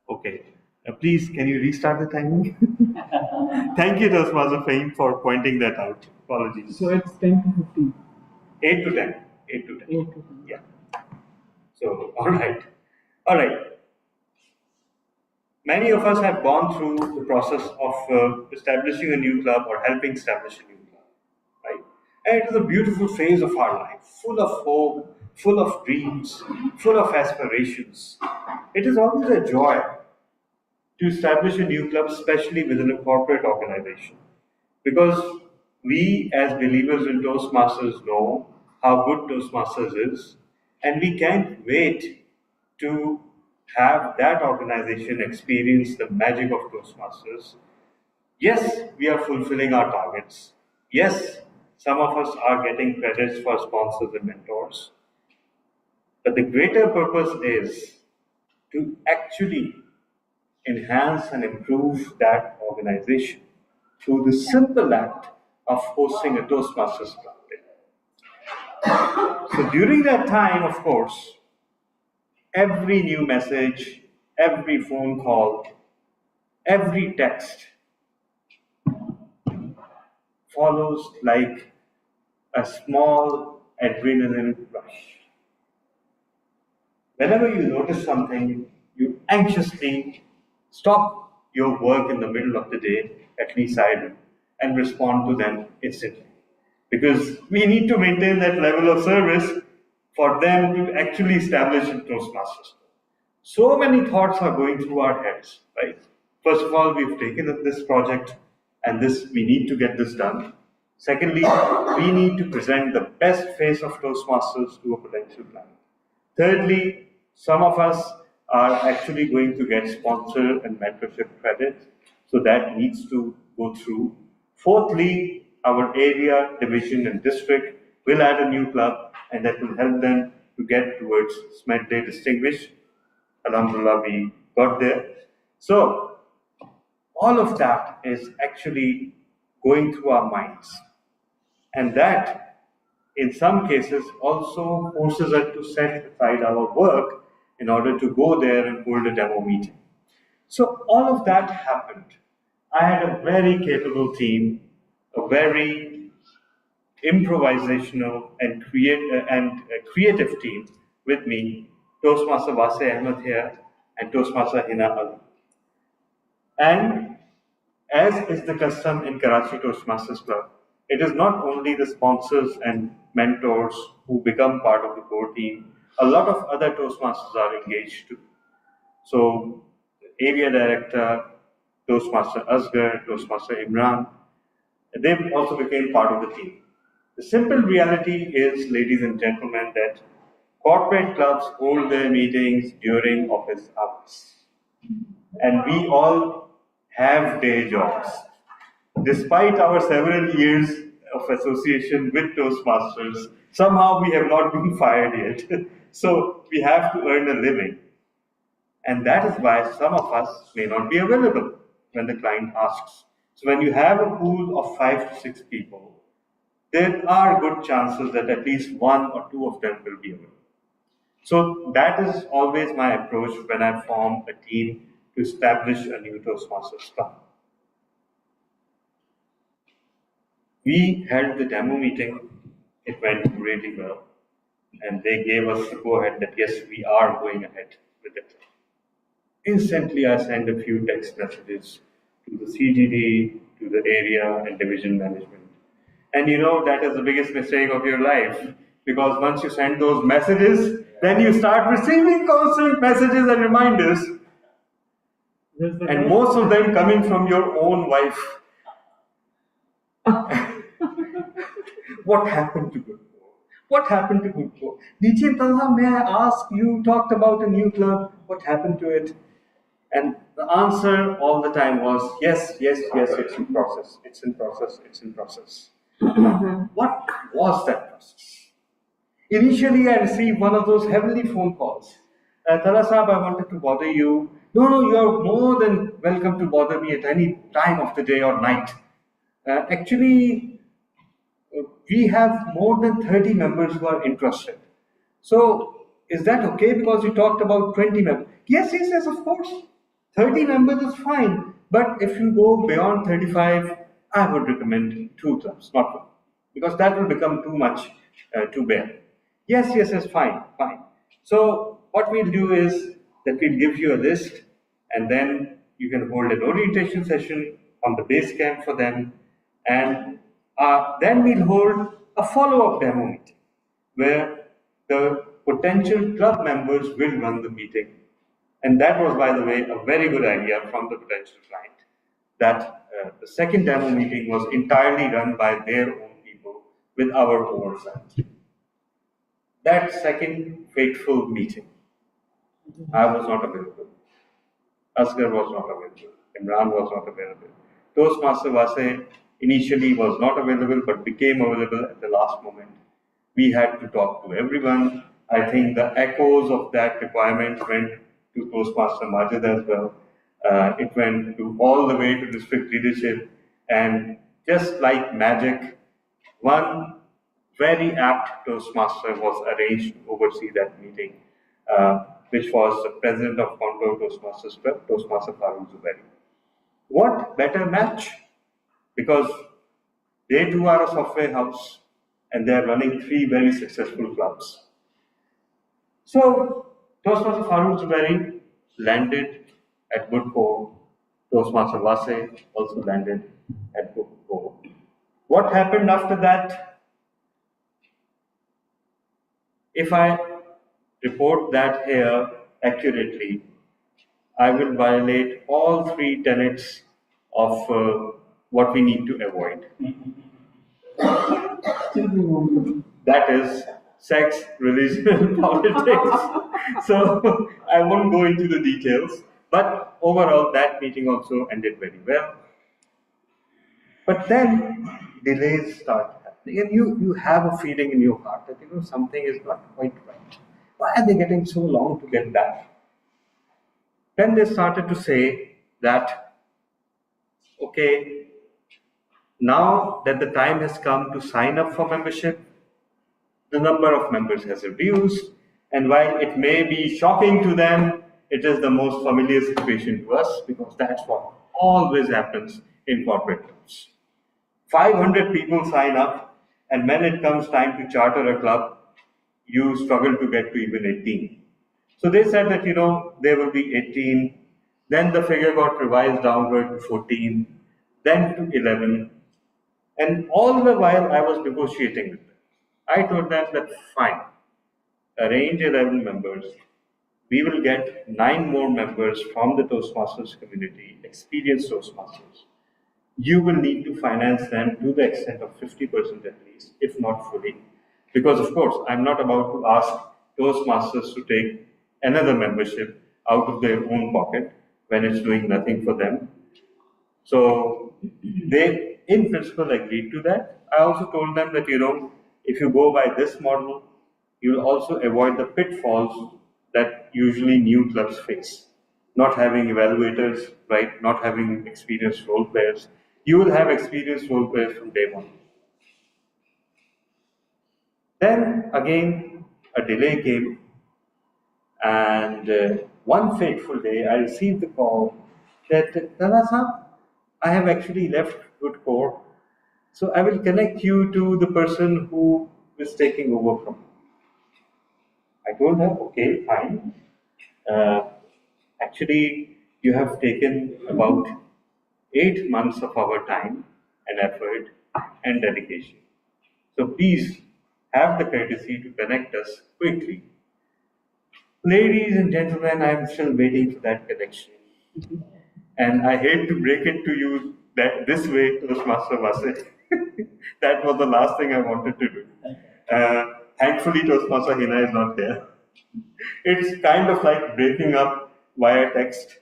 Okay. Please, can you restart the timing? Thank you, Toastmaster Fahim, for pointing that out. Apologies. So it's 10 to 15. 8 to 10. 8 to 10. 8 to 10. Yeah. So, all right. All right. Many of us have gone through the process of establishing a new club or helping establish a new club, right? And it is a beautiful phase of our life, full of hope, full of dreams, full of aspirations. It is always a joy to establish a new club, especially within a corporate organization, because we as believers in Toastmasters know how good Toastmasters is, and we can't wait to have that organization experience the magic of Toastmasters. Yes, we are fulfilling our targets. Yes, some of us are getting credits for sponsors and mentors. But the greater purpose is to actually enhance and improve that organization through the simple act of hosting a Toastmasters club there. So during that time, of course, every new message, every phone call, every text follows like a small adrenaline rush. Whenever you notice something, you anxiously stop your work in the middle of the day, at least I do, and respond to them instantly. Because we need to maintain that level of service for them to actually establish a Toastmasters. So many thoughts are going through our heads, right? First of all, we've taken up this project and this we need to get this done. Secondly, we need to present the best face of Toastmasters to a potential client. Thirdly, some of us are actually going to get sponsor and mentorship credit, so that needs to go through. Fourthly, our area, division, and district will add a new club, and that will help them to get towards SMED Day Distinguished. Alhamdulillah, we got there. So, all of that is actually going through our minds. And that, in some cases, also forces us to set aside our work in order to go there and hold a demo meeting. So all of that happened. I had a very capable team, a very improvisational and creative team with me, Toastmaster Wase Ahmed here and Toastmaster Hina Ali. And as is the custom in Karachi Toastmasters Club, it is not only the sponsors and mentors who become part of the core team, a lot of other Toastmasters are engaged too. So, area director, Toastmaster Asghar, Toastmaster Imran, they also became part of the team. The simple reality is, ladies and gentlemen, that corporate clubs hold their meetings during office hours. And we all have day jobs. Despite our several years of association with Toastmasters, somehow we have not been fired yet. So we have to earn a living. And that is why some of us may not be available when the client asks. So when you have a pool of 5 to 6 people, there are good chances that at least 1 or 2 of them will be available. So that is always my approach when I form a team to establish a new Toastmasters club. We held the demo meeting, it went really well, and they gave us the go ahead that yes, we are going ahead with it. Instantly, I sent a few text messages to the CGD, to the area and division management. And you know, that is the biggest mistake of your life, because once you send those messages, then you start receiving constant messages and reminders, and most of them coming from your own wife. What happened to Gurpo? What happened to Gurpo? DJ Talha, may I ask, you talked about a new club, what happened to it? And the answer all the time was, yes, it's in process, it's in process, it's in process. What was that process? Initially, I received one of those heavenly phone calls. Tala Saab, I wanted to bother you. No, you are more than welcome to bother me at any time of the day or night. Actually, we have more than 30 members who are interested. So is that okay? Because you talked about 20 members. Yes, yes, yes, of course. 30 members is fine. But if you go beyond 35, I would recommend 2 clubs, not one. Because that will become too much to bear. Yes, yes, yes, fine, fine. So what we'll do is that we'll give you a list, and then you can hold an orientation session on the base camp for them, and then we'll hold a follow-up demo meeting where the potential club members will run the meeting. And that was, by the way, a very good idea from the potential client, that the second demo meeting was entirely run by their own people with our oversight. That second fateful meeting, I was not available. Asghar was not available. Imran was not available. Toastmaster Vase initially was not available but became available at the last moment. We had to talk to everyone. I think the echoes of that requirement went to Toastmaster Majid as well. It went to all the way to district leadership, and just like magic, one very apt Toastmaster was arranged to oversee that meeting, which was the president of Contour Toastmasters Club, Toastmaster Farooq Zubairi. What better match? Because they too are a software house and they are running 3 very successful clubs. So Toastmaster Farooq Zubairi landed at Good Core. Toastmaster Vase also landed at Good Core. What happened after that? If I report that here accurately, I will violate all 3 tenets of what we need to avoid. That is sex, religion, and politics. So I won't go into the details, but overall that meeting also ended very well. But then delays start happening, and you have a feeling in your heart that something is not quite right. Why are they getting so long to get back? Then they started to say that, okay, now that the time has come to sign up for membership, the number of members has reduced, and while it may be shocking to them, it is the most familiar situation to us because that's what always happens in corporate clubs. 500 people sign up, and when it comes time to charter a club, you struggle to get to even 18. So they said that, there will be 18, then the figure got revised downward to 14, then to 11, and all the while I was negotiating with them. I told them that fine, arrange 11 members. We will get 9 more members from the Toastmasters community, experienced Toastmasters. You will need to finance them to the extent of 50% at least, if not fully. Because of course, I'm not about to ask Toastmasters to take another membership out of their own pocket when it's doing nothing for them. So they, in principle, agreed to that. I also told them that, if you go by this model, you will also avoid the pitfalls that usually new clubs face. Not having evaluators, right? Not having experienced role players. You will have experienced role players from day one. Then again, a delay came, and one fateful day, I received the call that, Tala Saab, I have actually left Good Core, so I will connect you to the person who is taking over from me. I told her, okay, fine. Actually, you have taken about 8 months of our time and effort and dedication. So please have the courtesy to connect us quickly. Ladies and gentlemen, I am still waiting for that connection. And I hate to break it to you that this way, Toastmaster Vase. That was the last thing I wanted to do. Thankfully, Toastmaster Hina is not there. It's kind of like breaking up via text,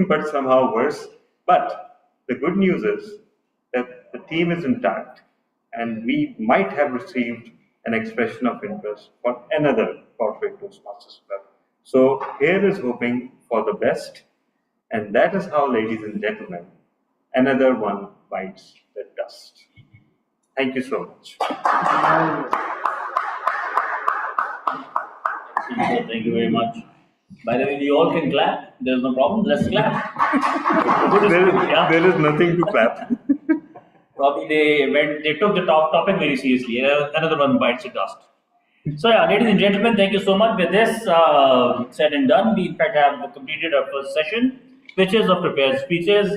but somehow worse. But the good news is that the team is intact, and we might have received an expression of interest for another corporate Toastmasters club. So here is hoping for the best, and that is how, ladies and gentlemen, another one bites the dust. Thank you so much. Thank you very much. By the way, you all can clap. There's no problem. Let's clap. Yeah. There is nothing to clap. Probably they took the topic very seriously. Another one bites the dust. So yeah, ladies and gentlemen, thank you so much. With this said and done, we in fact have completed our first session, which is of prepared speeches,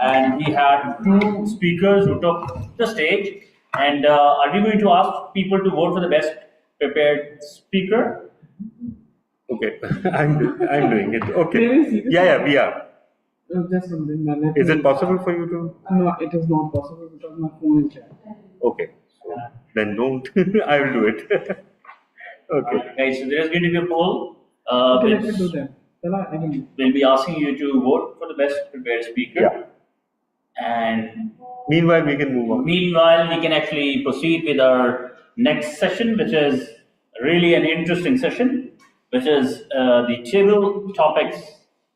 and we had two speakers who took the stage. And are we going to ask people to vote for the best prepared speaker? Okay, I'm doing it. Okay. Yeah, we are. Just something. Is it possible for you to? No, it is not possible because my phone is dead. Okay. So then don't. I will do it. Okay. Okay, so there is going to be a poll. Okay, let me Which do that. I can do. we'll be asking you to vote for the best prepared speaker. Yeah. And Meanwhile, we can move on. meanwhile, we can actually proceed with our next session, which is really an interesting session, which is the table topics.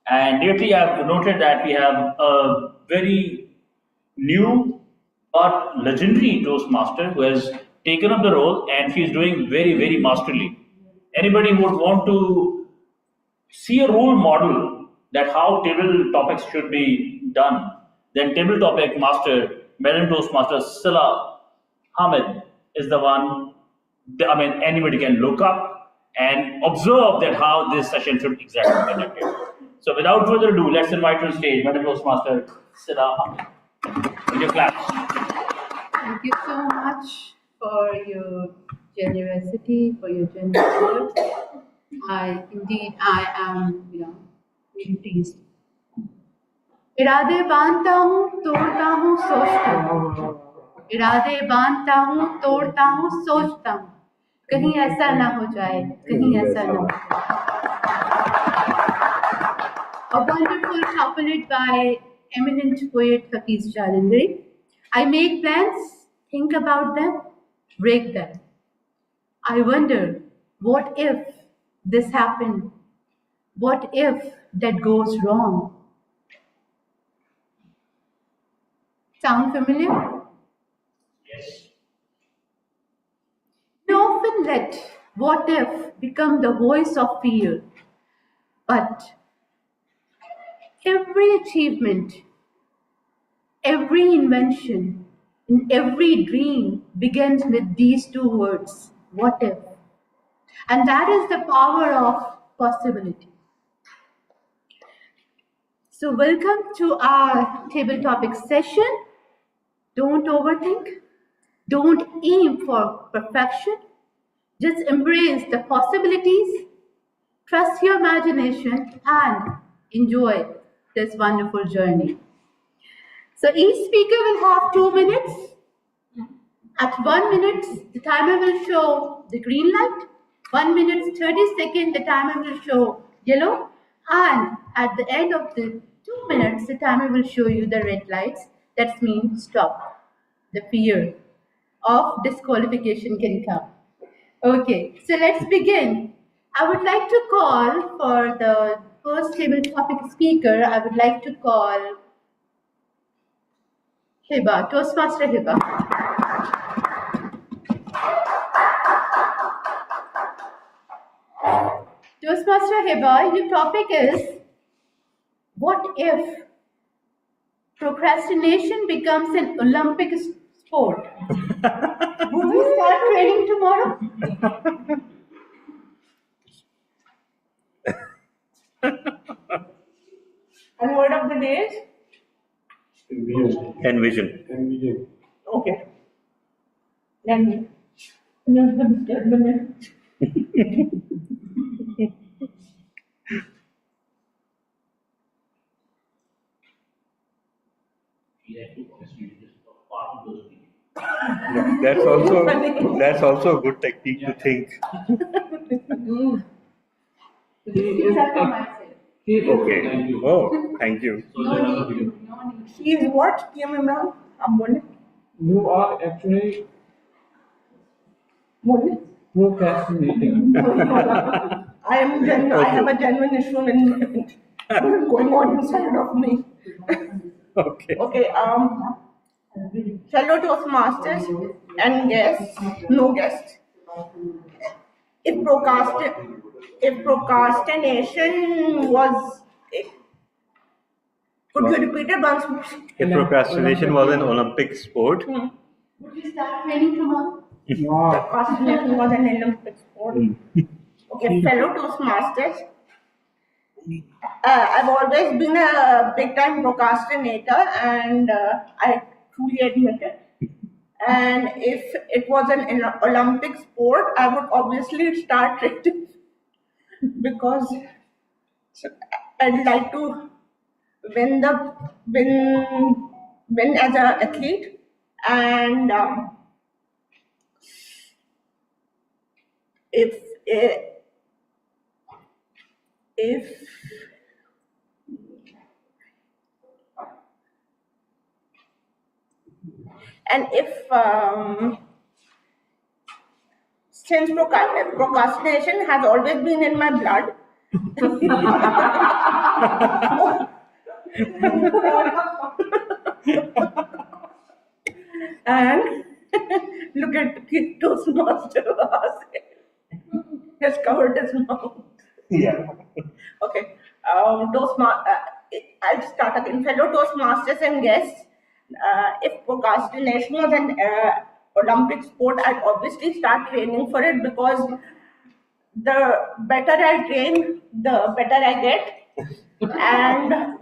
And lately, I've noted that we have a very new but legendary Toastmaster who has taken up the role, and she's doing very, very masterly. Anybody who would want to see a role model that how table topics should be done, then table topic master, Madam Toastmaster Sila Hamid is the one. I mean, anybody can look up and observe that how this session should exactly be conducted. So, without further ado, let's invite to the stage Madam Toastmaster Sila Hamid. With your claps. Thank you so much for your generosity, for your generous words. I am, really pleased. इरादे बांधता हूँ, तोड़ता हूँ, सोचता हूँ. इरादे बांधता हूँ, तोड़ता हूँ, सोचता हूँ. कहीं ऐसा ना हो जाए, कहीं ऐसा ना हो जाए. A wonderful couplet by eminent poet Hafiz Jalandhari. I make plans, think about them, break them. I wonder, what if this happened? What if that goes wrong? Sound familiar? Yes. We often let what if become the voice of fear. But every achievement, every invention, and every dream begins with these two words, what if? And that is the power of possibility. So welcome to our table topic session. Don't overthink. Don't aim for perfection. Just embrace the possibilities. Trust your imagination and enjoy this wonderful journey. So each speaker will have 2 minutes. At 1 minute, the timer will show the green light. 1 minute, 30 seconds, the timer will show yellow. And at the end of the 2 minutes, the timer will show you the red lights. That means stop. The fear of disqualification can come. Okay, so let's begin. I would like to call for the first table topic speaker. I would like to call Hiba, Toastmaster Hiba. Toastmaster Hiba, your topic is, what if procrastination becomes an Olympic sport? Would we start training tomorrow? And word of the day is? Envision. Okay. Then, here's the biscuit minute. Yeah, that's also a good technique to think. Okay. Oh, thank you. He is what? PM Imran? You are actually What? procrastinating. I have a genuine issue going on inside of me. Okay. Okay, fellow Toastmasters, and guests, no guests. If procrastination was, could you repeat it once more? If procrastination was an Olympic sport, Would we start training tomorrow? Wow. Procrastination was an Olympic sport. Okay, fellow Toastmasters. I've always been a big time procrastinator, and I truly admit it. And if it was an Olympic sport, I would obviously start training because I'd like to win win as an athlete, and if if and if since procrastination has always been in my blood. And look at the Toastmaster. Has covered his mouth. yeah. Okay. I'll start again. Fellow Toastmasters and guests, if procrastination was an Olympic sport, I'd obviously start training for it because the better I train, the better I get. And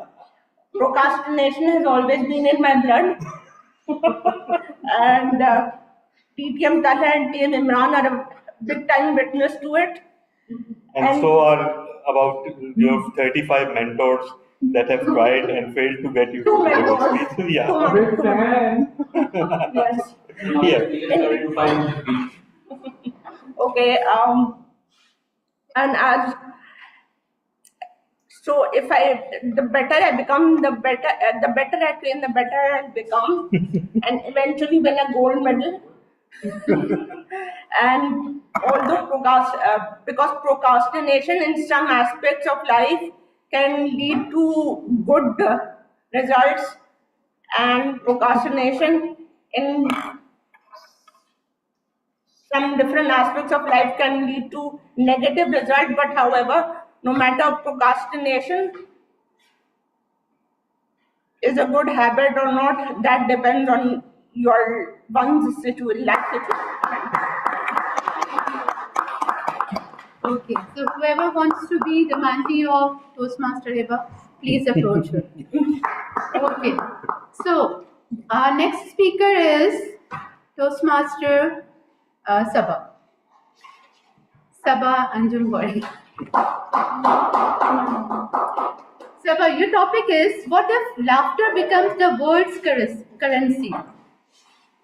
procrastination has always been in my blood. And TTM Talha and TM Imran are a big time witness to it. And so are about your 35 mentors that have tried and failed to get you to Two the mentors. speech. Yeah. Big fan. Yes. Yeah. Okay. And as so, if the better I become, the better I train, the better I become, and eventually win a gold medal. And although because procrastination in some aspects of life can lead to good results, and procrastination in some different aspects of life can lead to negative results. But however, no matter procrastination is a good habit or not, that depends on one's situation. Okay, so whoever wants to be the mentee of Toastmaster Eva, please approach her. Okay, so our next speaker is Toastmaster Sabha. Sabha Anjumwari. Sabha, your topic is, what if laughter becomes the world's currency?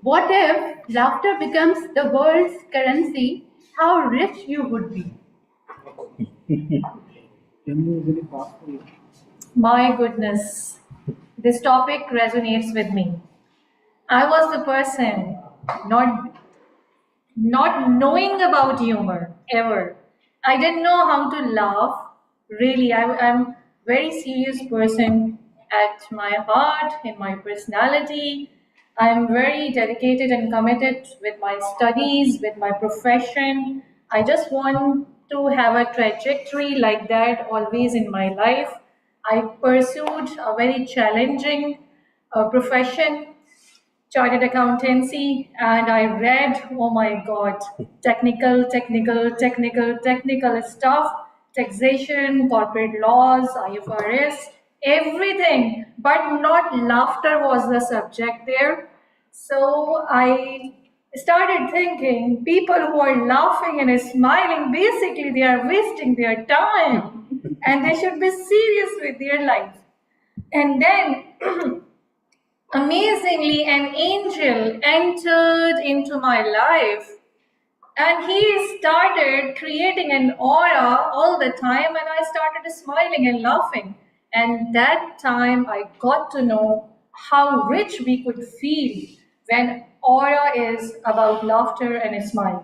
What if laughter becomes the world's currency? How rich you would be? My goodness, this topic resonates with me. I was the person not knowing about humor ever. I didn't know how to laugh. Really, I'm very serious person at my heart, in my personality. I'm very dedicated and committed with my studies, with my profession. I just want to have a trajectory like that always in my life. I pursued a very challenging profession, chartered accountancy, and I read, oh my God, technical stuff, taxation, corporate laws, IFRS, everything, but not laughter was the subject there. So I started thinking people who are laughing and smiling, basically they are wasting their time and they should be serious with their life. And then amazingly, an angel entered into my life and he started creating an aura all the time, and I started smiling and laughing. And that time I got to know how rich we could feel when aura is about laughter and a smile.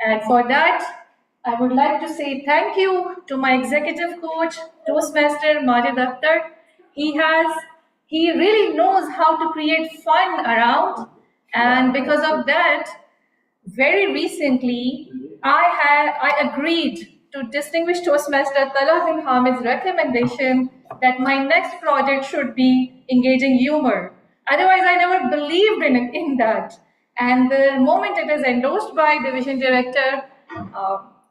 And for that, I would like to say thank you to my executive coach, Toastmaster Majid Akhtar. He really knows how to create fun around, and because of that, very recently, I agreed to distinguished Toastmaster Talal bin Hamid's recommendation that my next project should be engaging humor. Otherwise, I never believed in that. And the moment it is endorsed by Division Director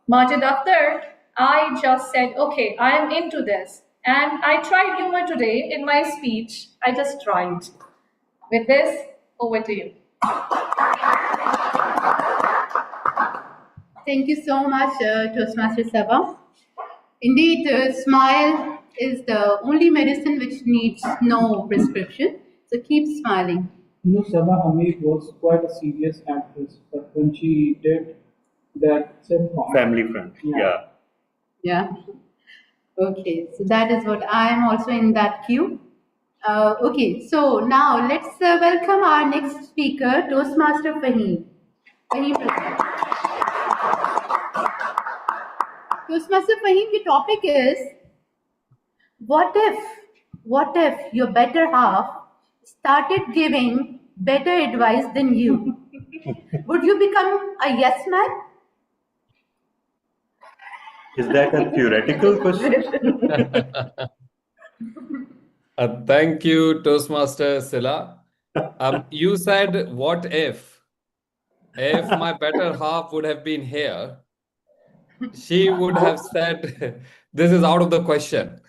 Majid Akhtar, I just said, okay, I am into this. And I tried humor today in my speech. I just tried. With this, over to you. Thank you so much, Toastmaster Sabha. Indeed, smile is the only medicine which needs no prescription. So keep smiling. You know, Sabha Hamid was quite a serious actress, but when she did that sitcom, Family friend. Yeah. Yeah. Okay, so that is what I am also in that queue. Okay, so now let's welcome our next speaker, Toastmaster Fahim. Fahim, present. Toastmaster Fahim, the topic is, what if your better half started giving better advice than you? Would you become a yes man? Is that a theoretical question? Thank you, Toastmaster Sila. You said, what if my better half would have been here, she would have said, this is out of the question.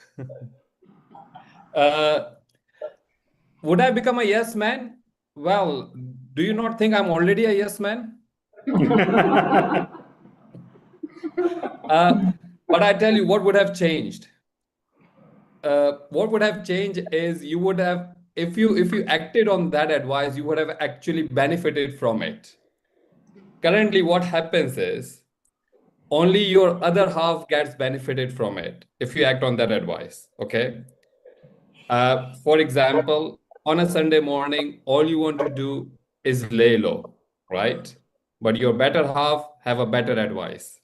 Would I become a yes man? Well, do you not think I'm already a yes man? But I tell you, what would have changed? What would have changed is you would have, if you acted on that advice, you would have actually benefited from it. Currently, what happens is only your other half gets benefited from it if you act on that advice. Okay. For example, on a Sunday morning, all you want to do is lay low, right? But your better half have a better advice.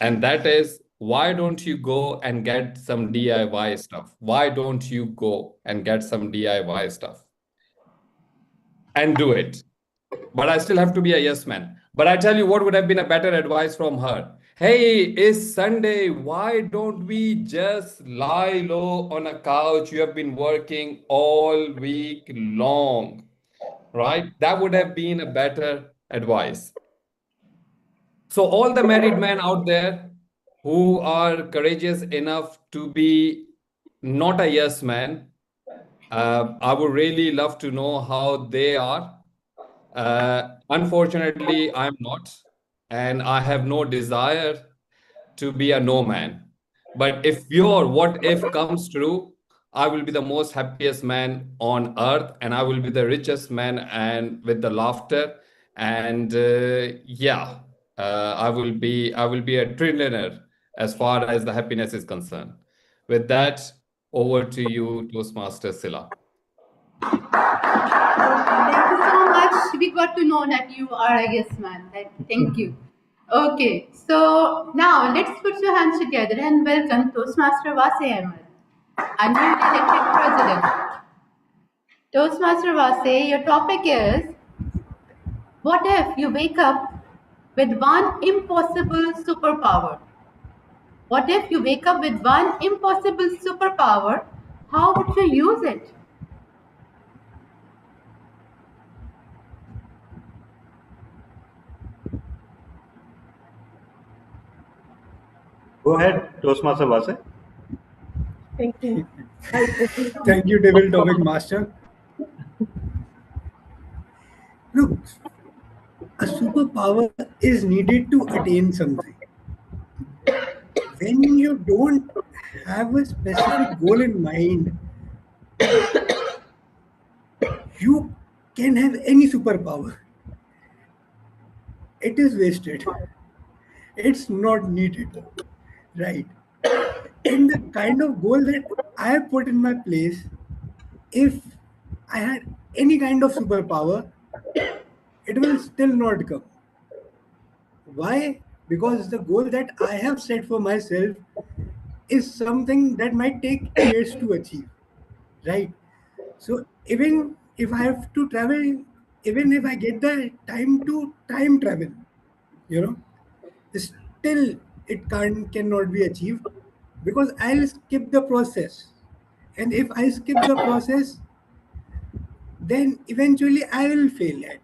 And that is, why don't you go and get some DIY stuff? Why don't you go and get some DIY stuff and do it? But I still have to be a yes man. But I tell you what would have been a better advice from her. Hey, it's Sunday. Why don't we just lie low on a couch? You have been working all week long, right? That would have been a better advice. So all the married men out there who are courageous enough to be not a yes man, I would really love to know how they are. Unfortunately, I'm not, and I have no desire to be a no man. But if your what if comes true, I will be the most happiest man on earth, and I will be the richest man and with the laughter. And I will be a trillionaire as far as the happiness is concerned. With that, over to you, Toastmaster Sila. Thank you so much. We got to know that you are a yes man. Thank you. Okay, so now let's put your hands together and welcome Toastmaster Wase Ahmed, our newly elected president. Toastmaster Wase, your topic is, what if you wake up with one impossible superpower? What if you wake up with one impossible superpower? How would you use it? Go ahead, Toastmaster Vase. Thank you. Thank you, Devil Topic Master. Look, a superpower is needed to attain something. When you don't have a specific goal in mind, you can have any superpower. It is wasted. It's not needed. Right. And the kind of goal that I have put in my place, if I had any kind of superpower, it will still not come. Why? Because the goal that I have set for myself is something that might take years to achieve. Right. So even if I have to travel even if I get the time to time travel, you know, still it cannot be achieved because I'll skip the process. And if I skip the process, then eventually I will fail at it.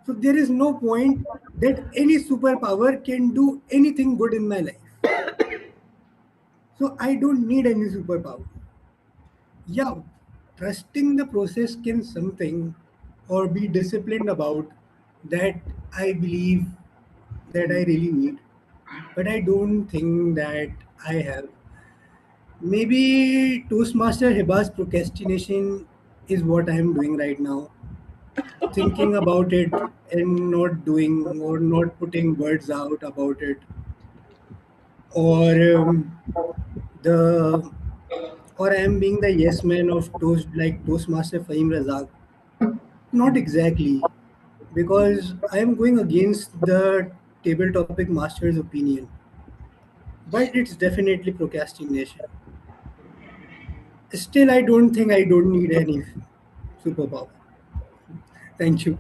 So there is no point that any superpower can do anything good in my life. So I don't need any superpower. Yeah, trusting the process can something or be disciplined about that I believe that I really need. But I don't think that I have. Maybe Toastmaster Hiba's procrastination is what I am doing right now. Thinking about it and not doing or not putting words out about it. Or the or I am being the yes man of Toastmaster Fahim Razak. Not exactly, because I am going against the table topic master's opinion. But it's definitely procrastination. Still, I don't need any superpower. Thank you.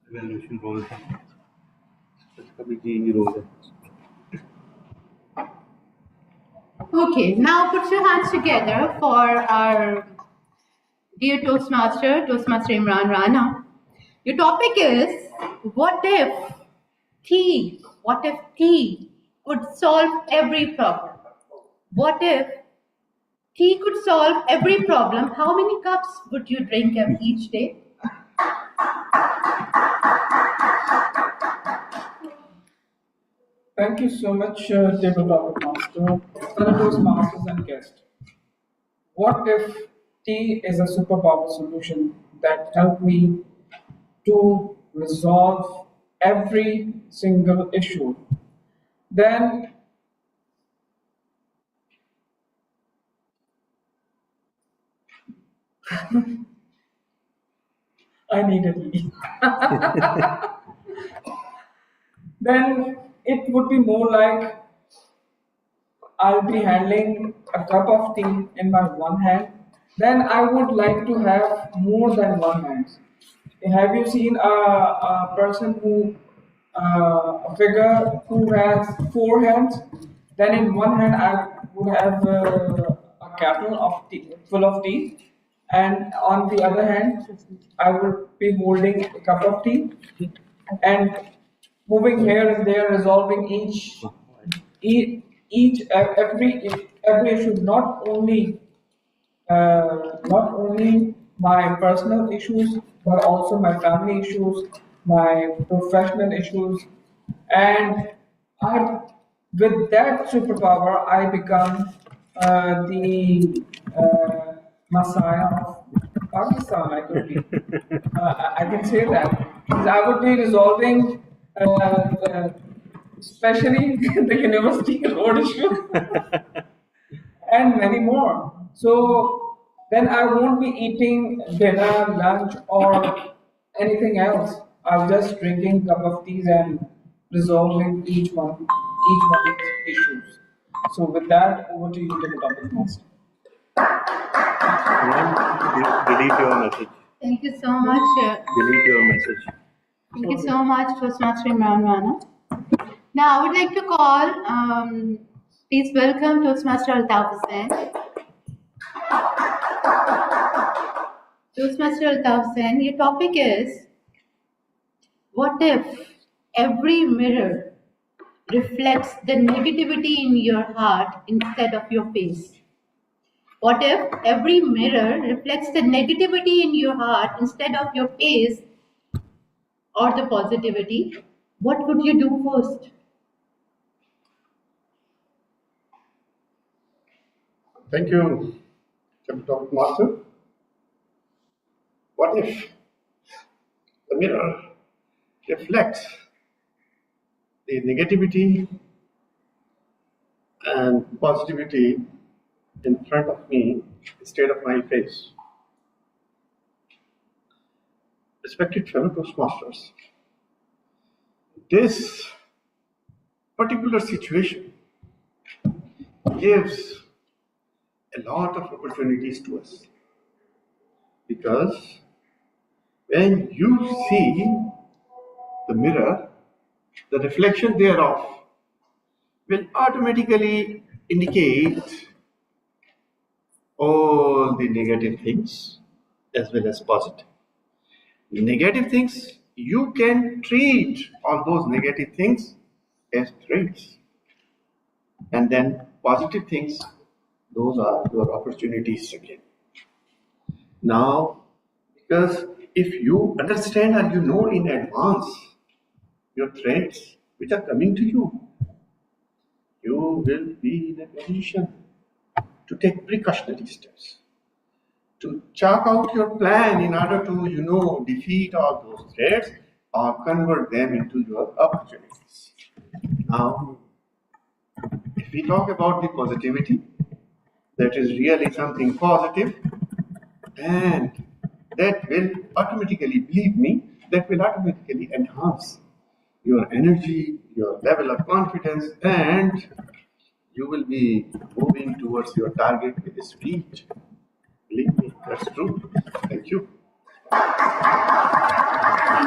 Evaluation roles. कभी जी role है. Okay, now put your hands together for our dear Toastmaster Imran Rana. Your topic is what if what if tea could solve every problem? What if tea could solve every problem? How many cups would you drink each day? Thank you so much, Table Topic Master, fellow Toastmasters and guests. What if tea is a superpower solution that helped me to resolve every single issue? Then I need a tea. Then it would be more like I'll be handling a cup of tea in my one hand. Then I would like to have more than one hand. Have you seen a person a figure who has four hands? Then in one hand I would have a kettle of tea, full of tea, and on the other hand I would be holding a cup of tea and moving here and there, resolving every issue, not only my personal issues, but also my family issues, my professional issues, and I, with that superpower, I become the messiah of Pakistan. I can say that. 'Cause I would be resolving, especially the university road issue and many more. So then I won't be eating dinner, lunch, or anything else. I'm just drinking cup of teas and resolving each one's issues. So with that, over to you, the topic master. Delete your message. Thank you so much. Delete your message. Thank you so much, Toastmaster Imran Rana. Now, I would like to call, please welcome Toastmaster Altaf Hussain. Toastmaster Altaf Hussain, your topic is, what if every mirror reflects the negativity in your heart instead of your face? What if every mirror reflects the negativity in your heart instead of your face or the positivity? What would you do first? Thank you, Captain Master. What if the mirror reflects the negativity and positivity in front of me instead of my face? Respected fellow Toastmasters, this particular situation gives a lot of opportunities to us, because when you see the mirror, the reflection thereof will automatically indicate all the negative things as well as positive. Negative things, you can treat all those negative things as threats. And then positive things, those are your opportunities again. Now, because if you understand and you know in advance your threats which are coming to you, you will be in a position to take precautionary steps, to chalk out your plan in order to, defeat all those threats or convert them into your opportunities. Now, if we talk about the positivity, that is really something positive, and that will automatically, believe me, that will automatically enhance your energy, your level of confidence, and you will be moving towards your target with speed. Believe me, that's true. Thank you. Thank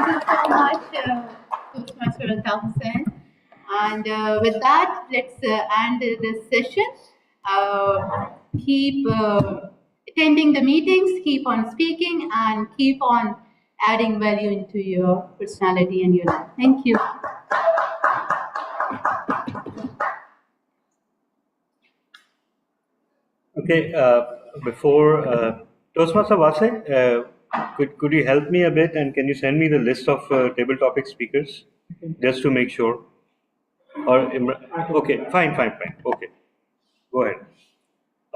you so much, Toastmaster Thompson. And with that, let's end this session. Keep attending the meetings, keep on speaking, and keep on adding value into your personality and your life. Thank you. Okay, before Toastmaster Vase, could you help me a bit, and can you send me the list of table topic speakers just to make sure? Or okay, fine. Okay, go ahead.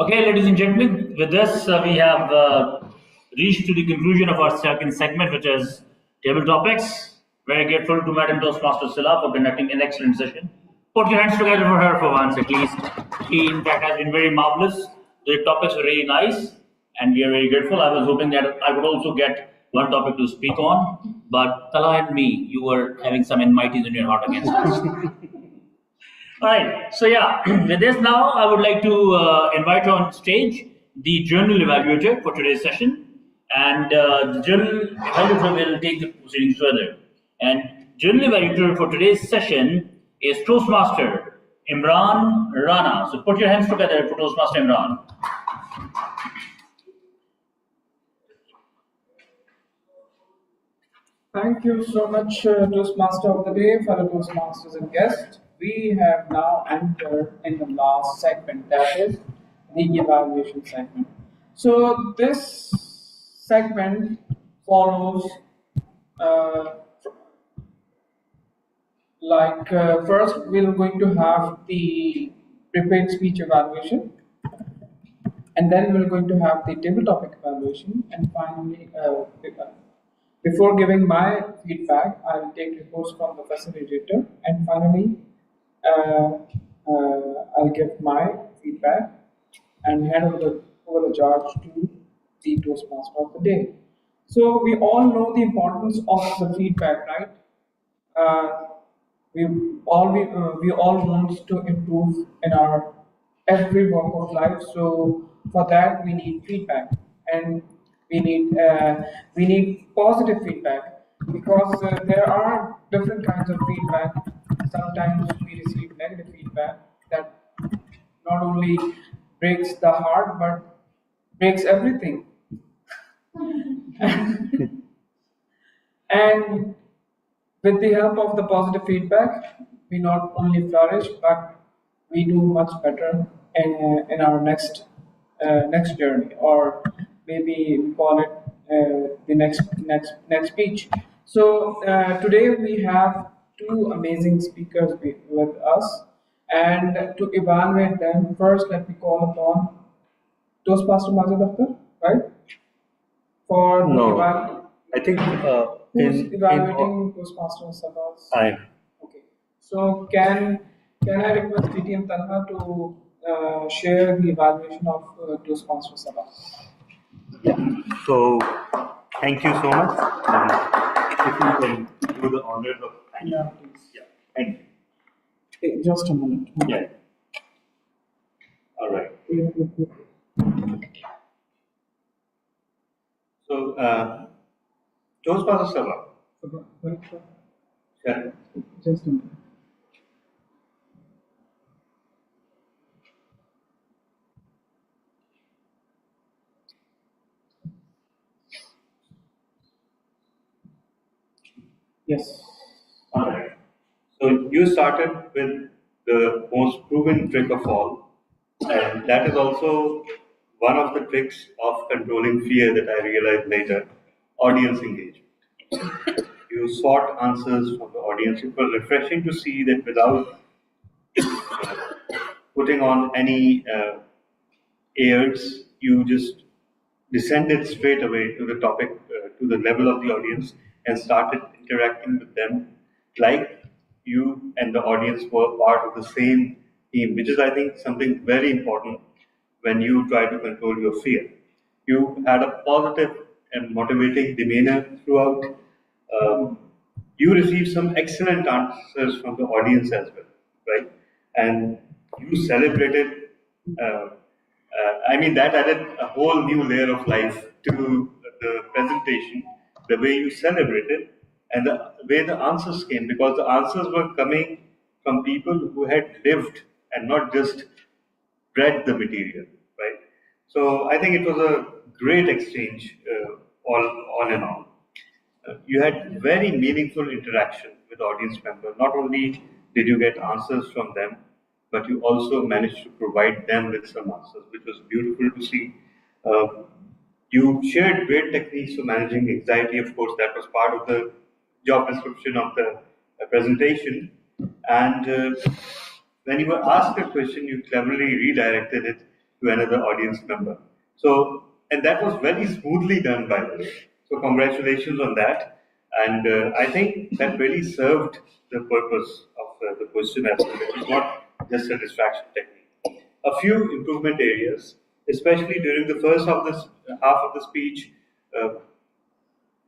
Okay, ladies and gentlemen, with this we have reached to the conclusion of our second segment, which is table topics. Very grateful to Madam Toastmaster Sila for conducting an excellent session. Put your hands together for her for once at least. She, in fact, has been very marvelous. The topics were really nice, and we are very grateful. I was hoping that I would also get one topic to speak on, but Tala and me, you were having some enmities in your heart against us. All right. So yeah, with this now, I would like to invite on stage the journal evaluator for today's session, and the journal evaluator will take the proceedings further. And journal evaluator for today's session is Toastmaster Imran Rana. So put your hands together for Toastmaster Imran. Thank you so much, Toastmaster of the Day, fellow Toastmasters and guests. We have now entered in the last segment, that is the evaluation segment. So this segment follows first we're going to have the prepared speech evaluation, and then we're going to have the table topic evaluation, and finally before giving my feedback, I'll take reports from the facilitator, and finally I'll give my feedback and hand over the charge to the Toastmaster of the day. So we all know the importance of the feedback, right? We all want to improve in our every walk of life. So for that we need feedback, and we need positive feedback, because there are different kinds of feedback. Sometimes we receive negative feedback that not only breaks the heart but breaks everything. And with the help of the positive feedback, we not only flourish, but we do much better in our next journey, or maybe we call it the next speech. So today we have two amazing speakers with us, and to evaluate them, first let me call upon Toastmaster Majid Akhtar, right? For No, I think who's in evaluating Toastmaster Sabas? I Okay. So can I request TTM Tanha to share the evaluation of Toastmaster Sabas? yeah. So thank you so much. And if you can do the honors of Yeah, please. yeah, thank you. Hey, just a minute. Yeah. So, Toastmasters Sabha. Yeah. Just a minute. Yes. All right. So you started with the most proven trick of all, and that is also one of the tricks of controlling fear that I realized later, audience engagement. You sought answers from the audience. It was refreshing to see that without putting on any airs, you just descended straight away to the topic, to the level of the audience, and started interacting with them like you and the audience were part of the same team, which is, I think, something very important when you try to control your fear. You had a positive and motivating demeanor throughout. Um, you received some excellent answers from the audience as well, right? And you celebrated. I mean, that added a whole new layer of life to the presentation, the way you celebrated, and the way the answers came, because the answers were coming from people who had lived and not just read the material, right? So I think it was a great exchange, all on and on. You had very meaningful interaction with audience members. Not only did you get answers from them, but you also managed to provide them with some answers, which was beautiful to see. Um, you shared great techniques for managing anxiety. Of course, that was part of the job description of the presentation. And when you were asked a question, you cleverly redirected it to another audience member. So, and that was very smoothly done, by the way. So, congratulations on that. And I think that really served the purpose of the question as well. It was not just a distraction technique. A few improvement areas, especially during the first half of the speech, uh,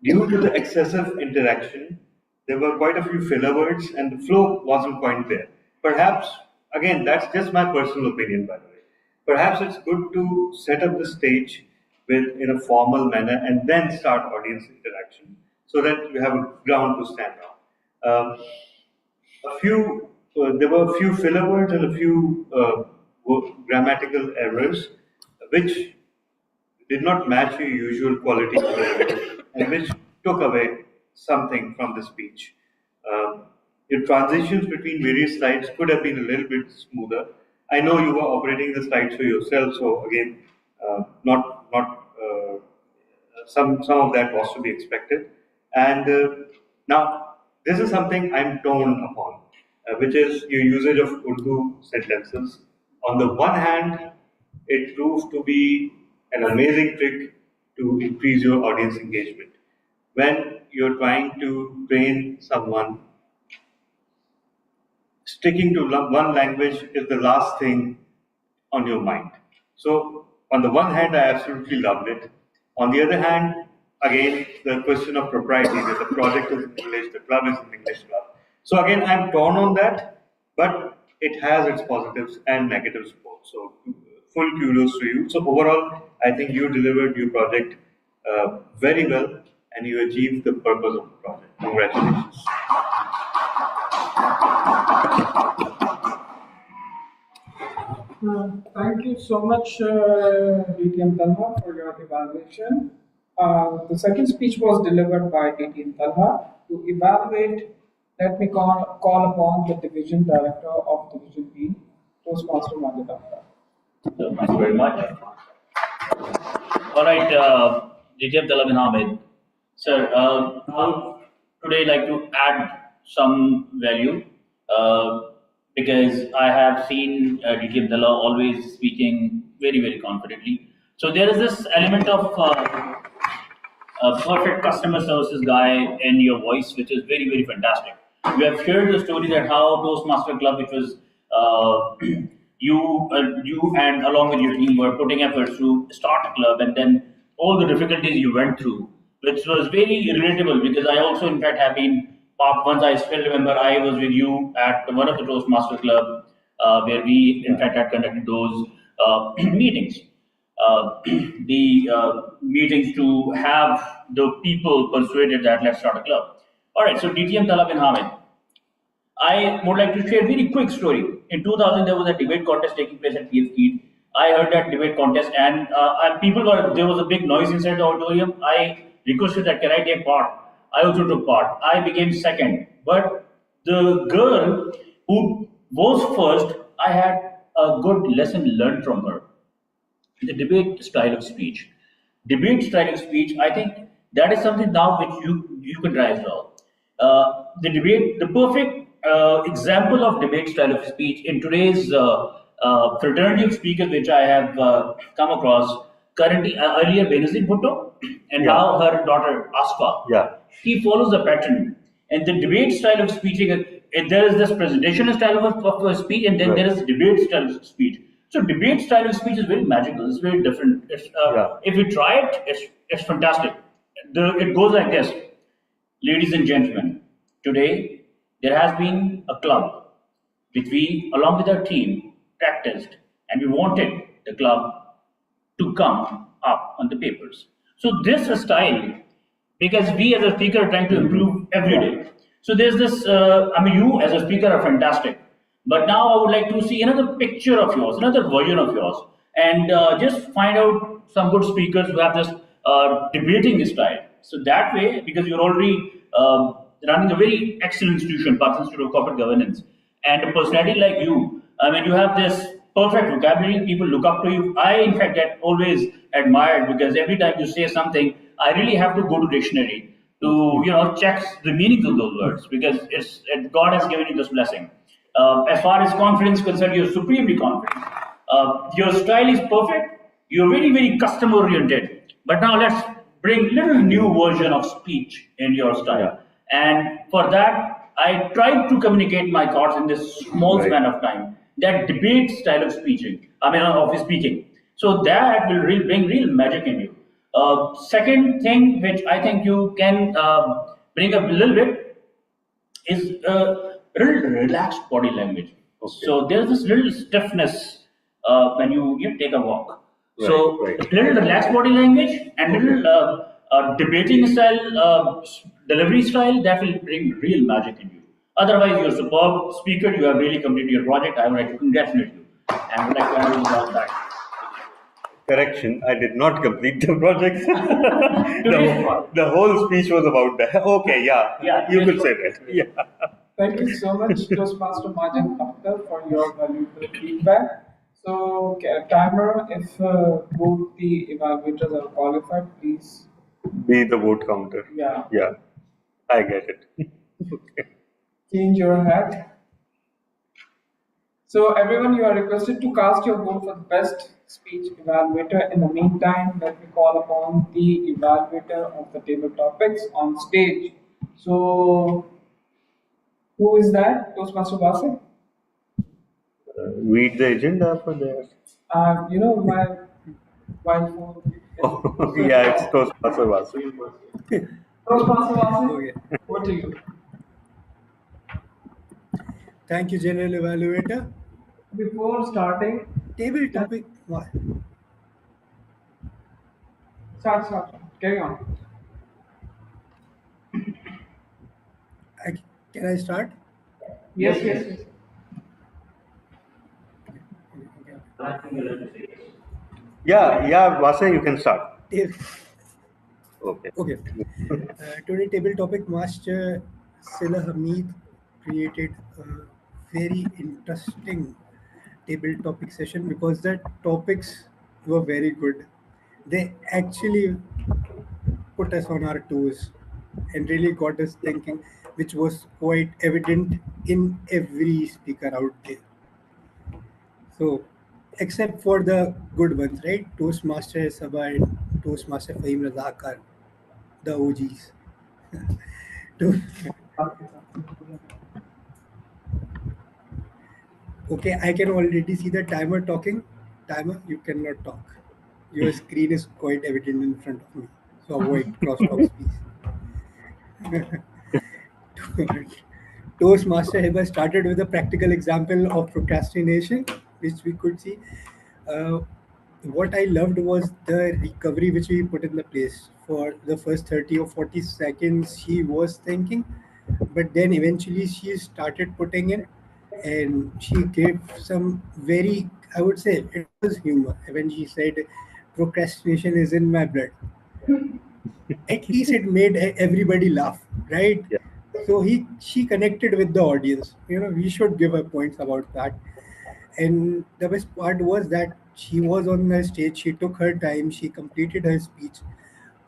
due to the excessive interaction, there were quite a few filler words and the flow wasn't quite there. Perhaps, again, that's just my personal opinion, by the way. Perhaps it's good to set up the stage in a formal manner and then start audience interaction so that you have a ground to stand on. There were a few filler words and a few grammatical errors, which did not match your usual quality and which took away something from the speech. Your transitions between various slides could have been a little bit smoother. I know you were operating the slides for yourself, so again, not some of that was to be expected. And now this is something I'm torn upon, which is your usage of Urdu sentences. On the one hand, it proved to be an amazing trick to increase your audience engagement. When you're trying to train someone, sticking to one language is the last thing on your mind. So, on the one hand, I absolutely loved it. On the other hand, again, the question of propriety, that the project is in English, the club is in English club. So, again, I'm torn on that, but it has its positives and negatives both. So, full kudos to you. So, overall, I think you delivered your project very well and you achieved the purpose of the project. Congratulations. Thank you so much, DTM Talha, for your evaluation. The second speech was delivered by DTM Talha. To evaluate, let me call upon the Division Director of Division B, Toastmaster Majid Akhtar. So, thank you very much. All right, DTM Talha bin Hamid. Sir, I would today like to add some value because I have seen DTM Talha always speaking very, very confidently. So there is this element of a perfect customer services guy in your voice, which is very, very fantastic. You have shared the story that how Toastmaster Club, which was you and along with your team were putting efforts to start a club, and then all the difficulties you went through, which was very relatable because I also, in fact, have been part. Once I still remember, I was with you at one of the Toastmaster Club where we, in fact, had conducted those meetings. The meetings to have the people persuaded that let's start a club. All right, so DTM Talab bin Hamid. I would like to share a very quick story. In 2000, there was a debate contest taking place at PF Keed. I heard that debate contest, and people were there was a big noise inside the auditorium. I requested that can I take part. I also took part. I became second, but the girl who was first, I had a good lesson learned from her. The debate style of speech. Debate style of speech, I think that is something now which you can try as well. The perfect example of debate style of speech in today's fraternity of speakers, which I have come across currently, earlier Benazir Bhutto, and Yeah. now her daughter Asfa. Yeah. He follows the pattern. And the debate style of speaking, there is this presentation style of a speech, and then Right. there is debate style of speech. So debate style of speech is very magical. It's very different. Yeah. If you try it, it's fantastic. It goes like this. Ladies and gentlemen, today there has been a club which we, along with our team, practiced, and we wanted the club to come up on the papers. So this style, because we as a speaker are trying to improve every day. So there's this. I mean, you as a speaker are fantastic, but now I would like to see another picture of yours, another version of yours, and just find out some good speakers who have this debating style. So that way, because you're already running a very excellent institution, Pakistan Institute of Corporate Governance, and a personality like you, I mean, you have this perfect vocabulary. People look up to you. I, in fact, get always admired because every time you say something, I really have to go to dictionary to check the meaning of those words because God has given you this blessing. As far as confidence is concerned, you're supremely confident. Your style is perfect. You're very, very customer oriented. But now let's bring little new version of speech in your style. Yeah. And for that, I tried to communicate my thoughts in this small Right. span of time. That debate style of speaking, of speaking. So that will bring real magic in you. Second thing, which I think you can bring up a little bit, is little relaxed body language. Okay. So there's this little stiffness when you take a walk. Right, So right. little relaxed body language and little debating style, delivery style that will bring real magic in you. Otherwise, you're a superb speaker. You have really completed your project. I would like to congratulate you and would like to hand you about that. Correction, I did not complete the project. Today's part. The whole speech was about that. Okay, yeah. Yeah, You today's could say that. Yeah. Thank you so much, Toastmaster Majan Akhtar, for your valuable feedback. So, timer, if both the evaluators are qualified, please. Be the vote counter. Yeah. Yeah. I get it. Okay. Change your hat. So everyone, you are requested to cast your vote for the best speech evaluator. In the meantime, let me call upon the evaluator of the table topics on stage. So, who is that? Toastmaster Basit? Read the agenda for that. My phone. Oh, yeah, it's Toastmaster Vasu. Toastmaster Basit, Okay. what do you? Thank you, General Evaluator. Before starting, Table topic one. start. Carry on. Can I start? Yes. Yeah, Vasa, you can start. Table. Okay. Okay. Today table topic Master Sila Hamid created a very interesting table topic session because the topics were very good. They actually put us on our toes and really got us thinking, which was quite evident in every speaker out there. So, except for the good ones, right? Toastmaster Sabah and Toastmaster Fahim Razakar, the OGs. To- okay, I can already see the timer talking. Timer, you cannot talk. Your screen is quite evident in front of me. So avoid crosstalks, please. Toastmaster Hiba started with a practical example of procrastination, which we could see. uh, what I loved was the recovery which we put in the place. For the first 30 or 40 seconds, she was thinking, but then eventually she started putting in, and she gave some very, I would say, it was humor when she said, procrastination is in my blood. At least it made everybody laugh, right? Yeah. So she connected with the audience. We should give her points about that. And the best part was that she was on the stage, she took her time, she completed her speech.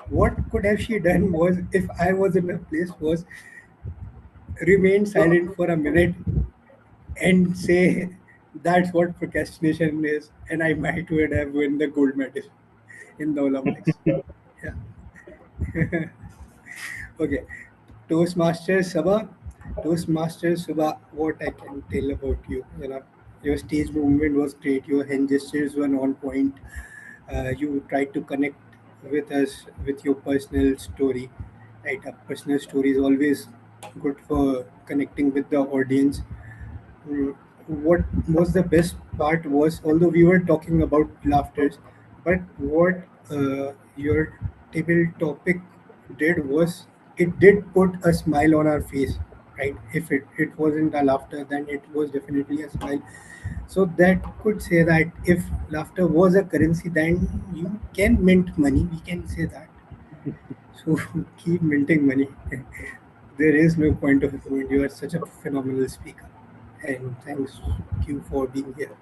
What could have she done was, if I was in her place, was remain silent for a minute and say that's what procrastination is, and I might would have won the gold medal in the Olympics. Yeah. Okay. Toastmasters Sabha. Toastmasters Sabha, what I can tell about you. Your stage movement was great. Your hand gestures were on point. You tried to connect with us with your personal story. Right, a personal story is always good for connecting with the audience. Mm, what was the best part was, although we were talking about laughters, but what your table topic did was, it did put a smile on our face, right? If it wasn't a laughter, then it was definitely a smile. So that could say that if laughter was a currency, then you can mint money, we can say that. So keep minting money. There is no point of view. You are such a phenomenal speaker. And thanks you for being here.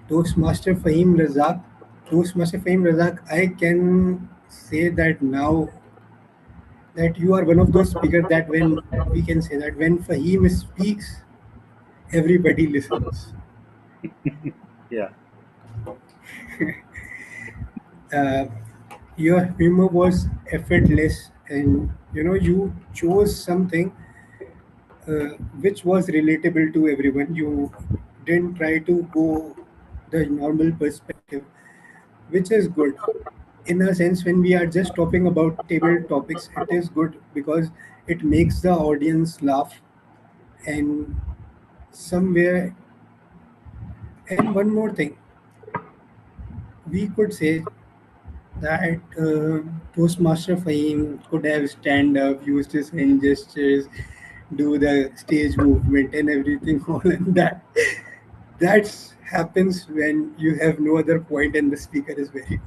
Toastmaster Fahim Razak. Toastmaster Fahim Razak, I can say that now that you are one of those speakers that when we can say that when Fahim speaks, everybody listens. Yeah. Uh, your humor was effortless, and you chose something which was relatable to everyone. You didn't try to go the normal perspective, which is good. In a sense, when we are just talking about table topics, it is good because it makes the audience laugh. And somewhere, and one more thing, we could say that Toastmaster Fahim could have stand up, used his hand gestures, do the stage movement and everything, all in that. That happens when you have no other point and the speaker is very good.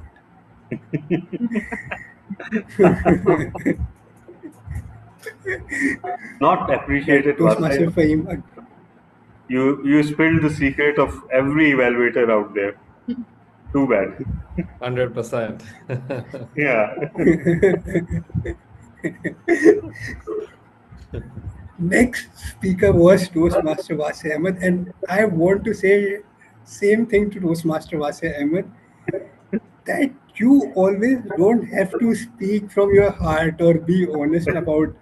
Not But appreciated, Toastmaster Vase. Fahim, You spilled the secret of every evaluator out there. Too bad. 100%. Yeah. next speaker was Toastmaster Wase Ahmed, and I want to say same thing to Toastmaster Wase Ahmed, that you always don't have to speak from your heart or be honest about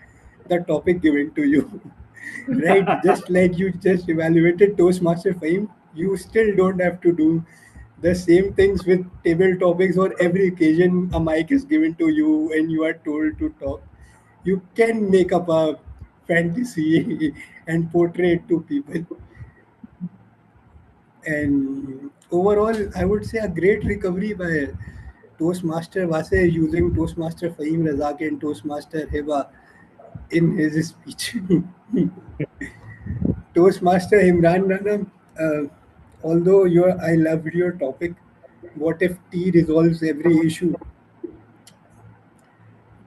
the topic given to you. Right? Just like you just evaluated Toastmaster Fame, you still don't have to do the same things with table topics, or every occasion a mic is given to you and you are told to talk. You can make up a fantasy and portray it to people. And overall, I would say a great recovery by Toastmaster Vase using Toastmaster Fahim Razak and Toastmaster Heba in his speech. Toastmaster Imran Rana, although I loved your topic, what if tea resolves every issue?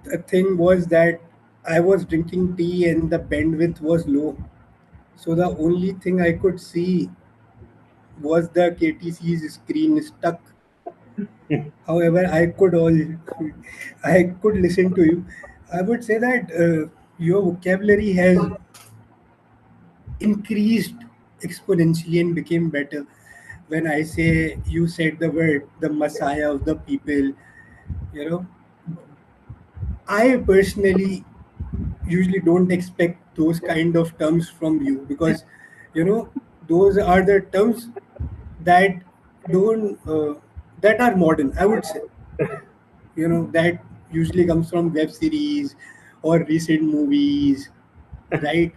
The thing was that I was drinking tea and the bandwidth was low. So the only thing I could see was the KTC's screen stuck. However, I could listen to you. I would say that your vocabulary has increased exponentially and became better. When I say you said the word the Messiah of the people, you know, I personally usually don't expect those kind of terms from you, because you know those are the terms that don't that are modern, I would say. That usually comes from web series or recent movies, right?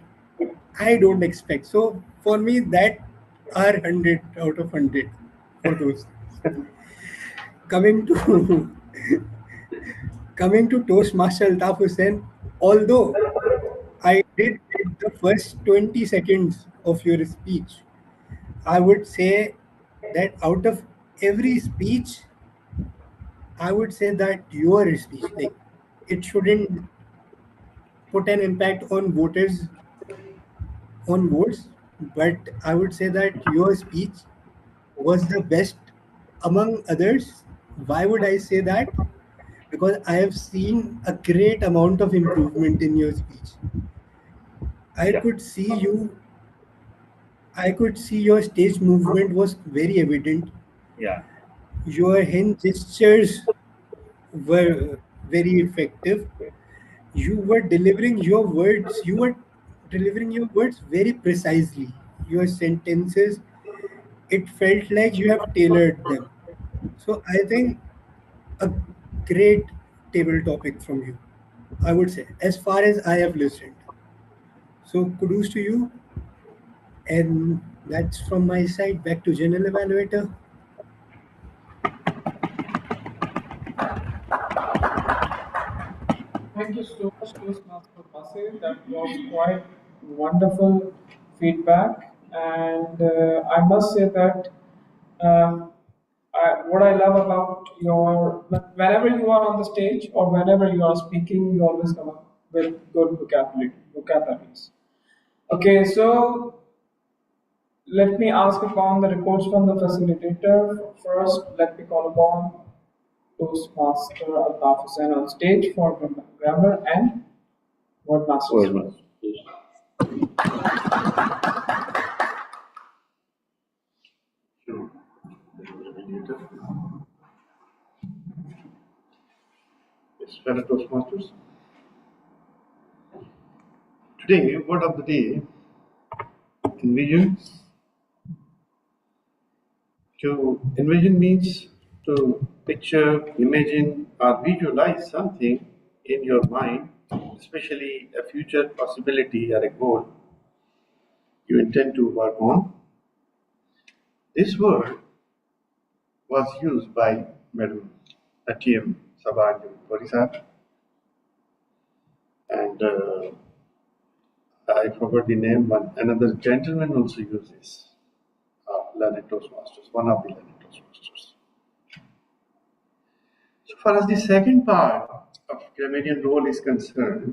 I don't expect. So for me, that are 100 out of 100 for those. Coming to coming to Toastmaster Altaf Hussain, although I did get the first 20 seconds of your speech, I would say that out of every speech, I would say that your speech, like, it shouldn't put an impact on voters on votes, but I would say that your speech was the best among others. Why would I say that? Because I have seen a great amount of improvement in your speech. I Yeah, could see you, I could see your stage movement was very evident. yeah, Your hand gestures were very effective. You were delivering your words very precisely. Your sentences, it felt like you have tailored them. So I think a great table topic from you, I would say, as far as I have listened. So kudos to you. And that's from my side. Back to general evaluator. Thank you so much, Toastmaster Basil. That was quite wonderful feedback, and I must say that what I love about whenever you are on the stage or whenever you are speaking, you always come up with good vocabularies. Okay, so let me ask upon the reports from the facilitator. First, let me call upon Toastmaster Altaf Hussain on stage for grammar and word masters. Word Sure. Yes, fellow Toastmasters. Today, word of the day, envision. To envision means to picture, imagine, or visualize something in your mind, especially a future possibility or a goal you intend to work on. This word was used by Madam Atiem Sabanju Borisat, and I forgot the name, but another gentleman also uses learned Toastmasters, one of the learned Toastmasters. So far as the second part of grammarian role is concerned,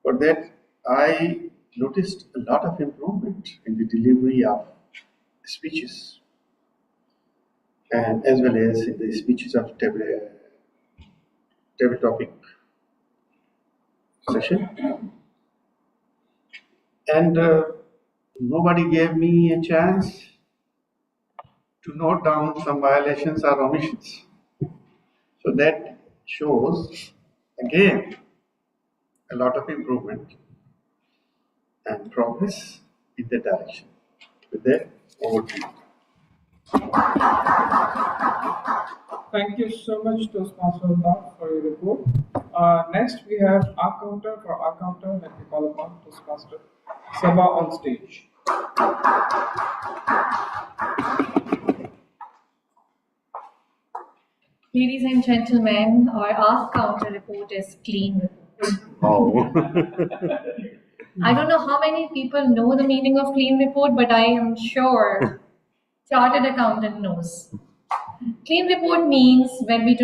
for that I noticed a lot of improvement in the delivery of speeches and as well as in the speeches of table topic session. And nobody gave me a chance to note down some violations or omissions. So that shows again a lot of improvement and progress in that direction. With that, over to you. Thank you so much, Toastmaster Altaf, for your report. Next, we have our counter. For our counter, let me call upon Toastmaster Saba on stage. Ladies and gentlemen, our Ask Counter report is clean report. Oh. I don't know how many people know the meaning of clean report, but I am sure chartered accountant knows. Clean report means when we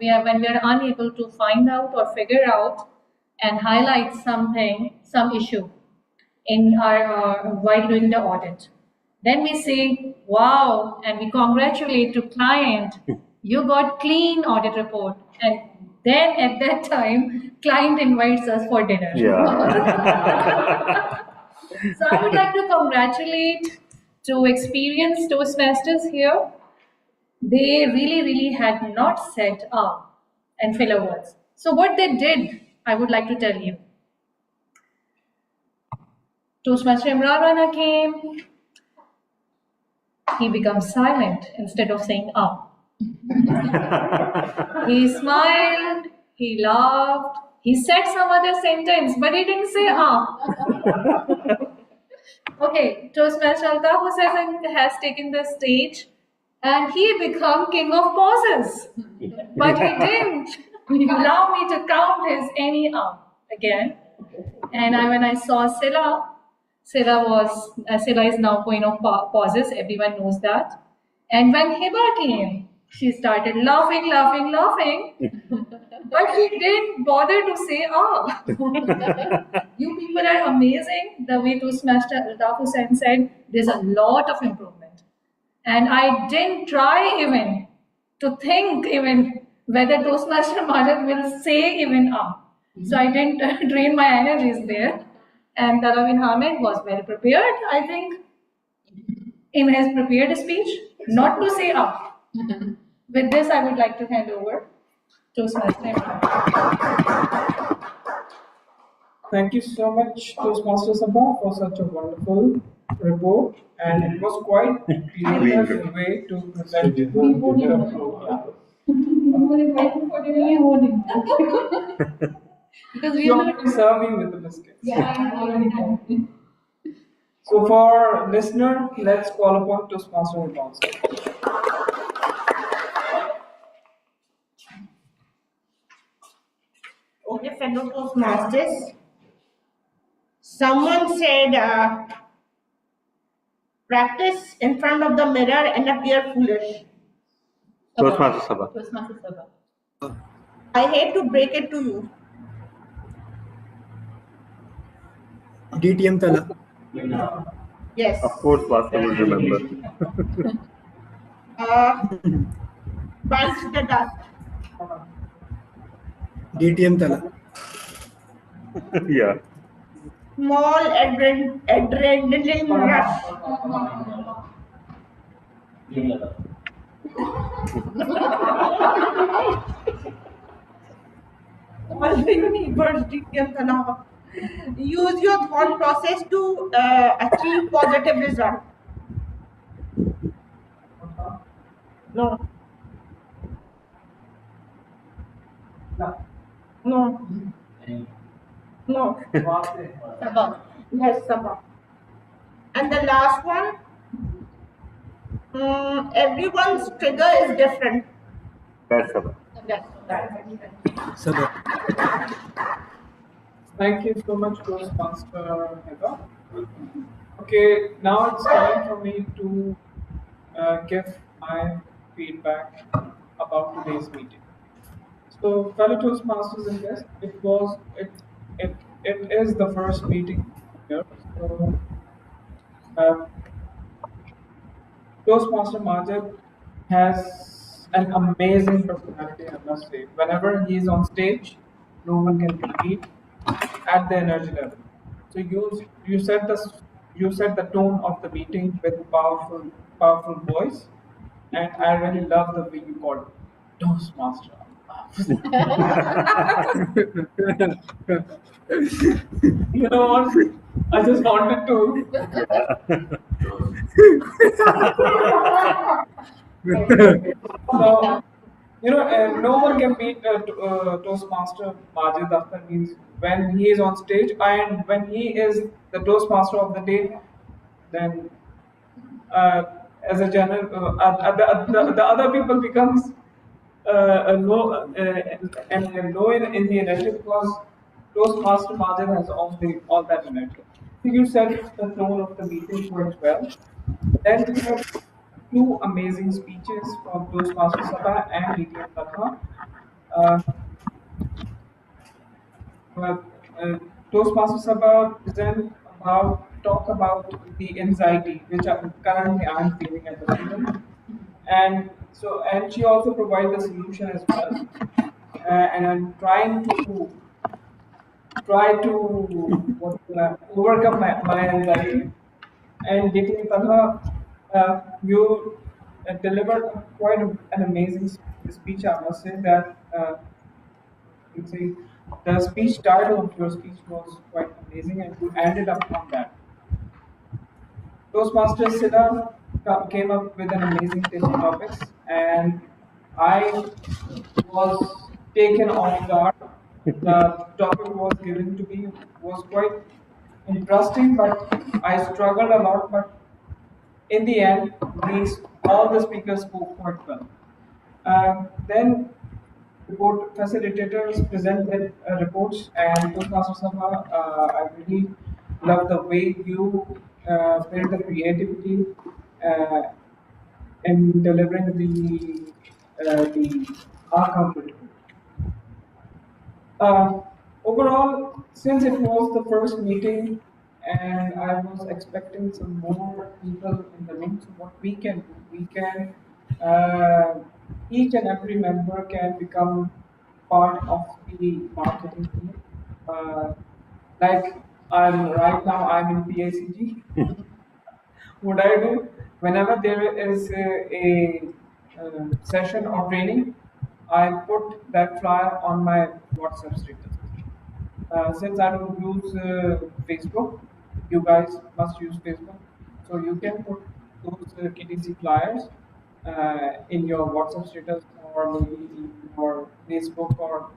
are unable to find out or figure out and highlight something, some issue in our while doing the audit. Then we say, wow, and we congratulate to client, you got clean audit report. And then at that time, client invites us for dinner. Yeah. So I would like to congratulate to experienced Toastmasters here. They really had not said and filler words. So what they did, I would like to tell you. Toastmaster Imran Rana came, he becomes silent instead of saying He smiled, he laughed, he said some other sentence, but he didn't say Okay, Toastmaster Altaf Hussain has taken the stage and he become king of pauses. But he didn't allow me to count his any again. And when I saw Silla is now queen of pauses. Everyone knows that. And when Hiba came, she started laughing, laughing, laughing. But he didn't bother to say, "Ah, you people are amazing." The way Toastmaster Altaf Hussain said, there's a lot of improvement. And I didn't try even to think even whether Toastmaster Majid will say even ah. So I didn't drain my energies there. And Talawin Hamid was well prepared, I think, in his prepared speech, not to say ah. With this, I would like to hand over to Toastmaster. Thank you so much, Toastmaster Sabha, for such a wonderful report, and it was quite clear way to present the program. Because we You're are not. already serving with the biscuits. Yeah, I'm already done. So for listener, let's call upon Toastmaster Alphonse. Okay, fellow Toastmasters. Someone said, practice in front of the mirror and appear foolish. Toastmaster Sabha. Toastmaster Sabha. I hate to break it to you. DTM Tala. Yes. Of course, Vasu will remember. Bites the dust. DTM Tala. Yeah. Small adrenaline rush. Use your thought process to achieve positive result. No. No. No. Sabha. Yes, Sabha. And the last one, everyone's trigger is different. That's Sabha. Sabha. Thank you so much, Toastmaster Heba. Okay, now it's time for me to give my feedback about today's meeting. So, fellow Toastmasters and guests, it is the first meeting here. So, Toastmaster Majid has an amazing personality, I must say. Whenever he is on stage, no one can compete at the energy level. So you set the tone of the meeting with powerful voice, and I really love the way you called it Toastmaster. You know what? I just wanted to. So, no one can beat Toastmaster Majid Akhtar means when he is on stage and when he is the Toastmaster of the day, then as a general, the other people becomes a low and low in the energy because Toastmaster Majid has all that energy. So you set the tone of the meeting quite well. Then we have two amazing speeches from Toastmaster Sabha and DTM Talha. Uh, Toastmaster Sabha talk about the anxiety which currently I'm feeling at the moment, and she also provided the solution as well. And I'm trying to overcome my anxiety. And DTM Talha, you delivered quite an amazing speech. I must say that you see, the speech title of your speech was quite amazing, and you ended up on that. Toastmaster Siddha came up with an amazing topics, and I was taken off guard. The topic was given to me was quite interesting, but I struggled a lot. But in the end, all the speakers spoke quite well. Then report facilitators presented reports, and Toastmaster Sabha, I really love the way you build the creativity uh, in delivering the outcome report. Uh, Overall, since it was the first meeting and I was expecting some more people in the room, so what we can do, we can, each and every member can become part of the marketing team. Uh, like I'm in PACG. What I do whenever there is session or training, I put that flyer on my WhatsApp status. Since I don't use Facebook, you guys must use Facebook. So you can put those KTC flyers in your WhatsApp status or maybe in your Facebook or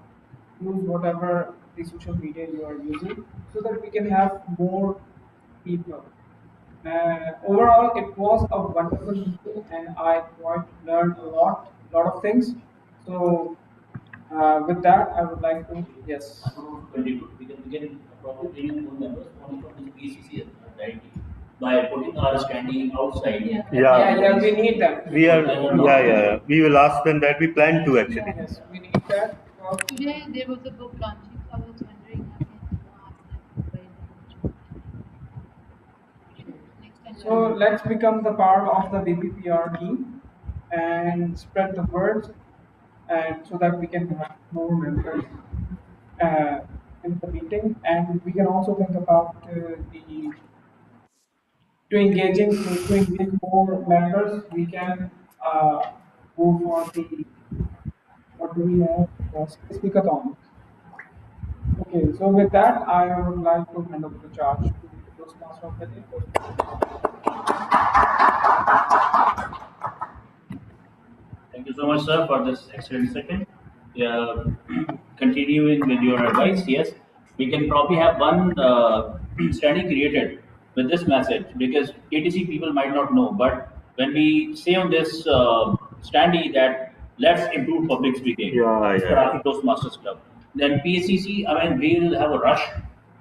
use whatever the social media you are using so that we can have more people. Overall, it was a wonderful meeting and I quite learned lot of things. So with that, I would like to, yes. Very good. We can probably bring more members only from this PCC directly by putting our standing outside. Yeah, we need that. We are, yeah. We will ask them that. We plan to actually. Yes, we need that. Today there was a book launching, so I was wondering So let's become the part of the BPPR team and spread the word, and so that we can have more members uh, in the meeting, and we can also think about the to engage more members. We can go for the what do we have? Speakathon. Okay, so with that, I would like to hand over the charge to Toastmaster of the day. Thank you so much, sir, for this excellent session. Yeah, continuing with your advice, yes, we can probably have one study created with this message because KTC people might not know, but when we say on this standee that let's improve public speaking, Karachi Toastmasters Club, then PSCC, I mean, we will have a rush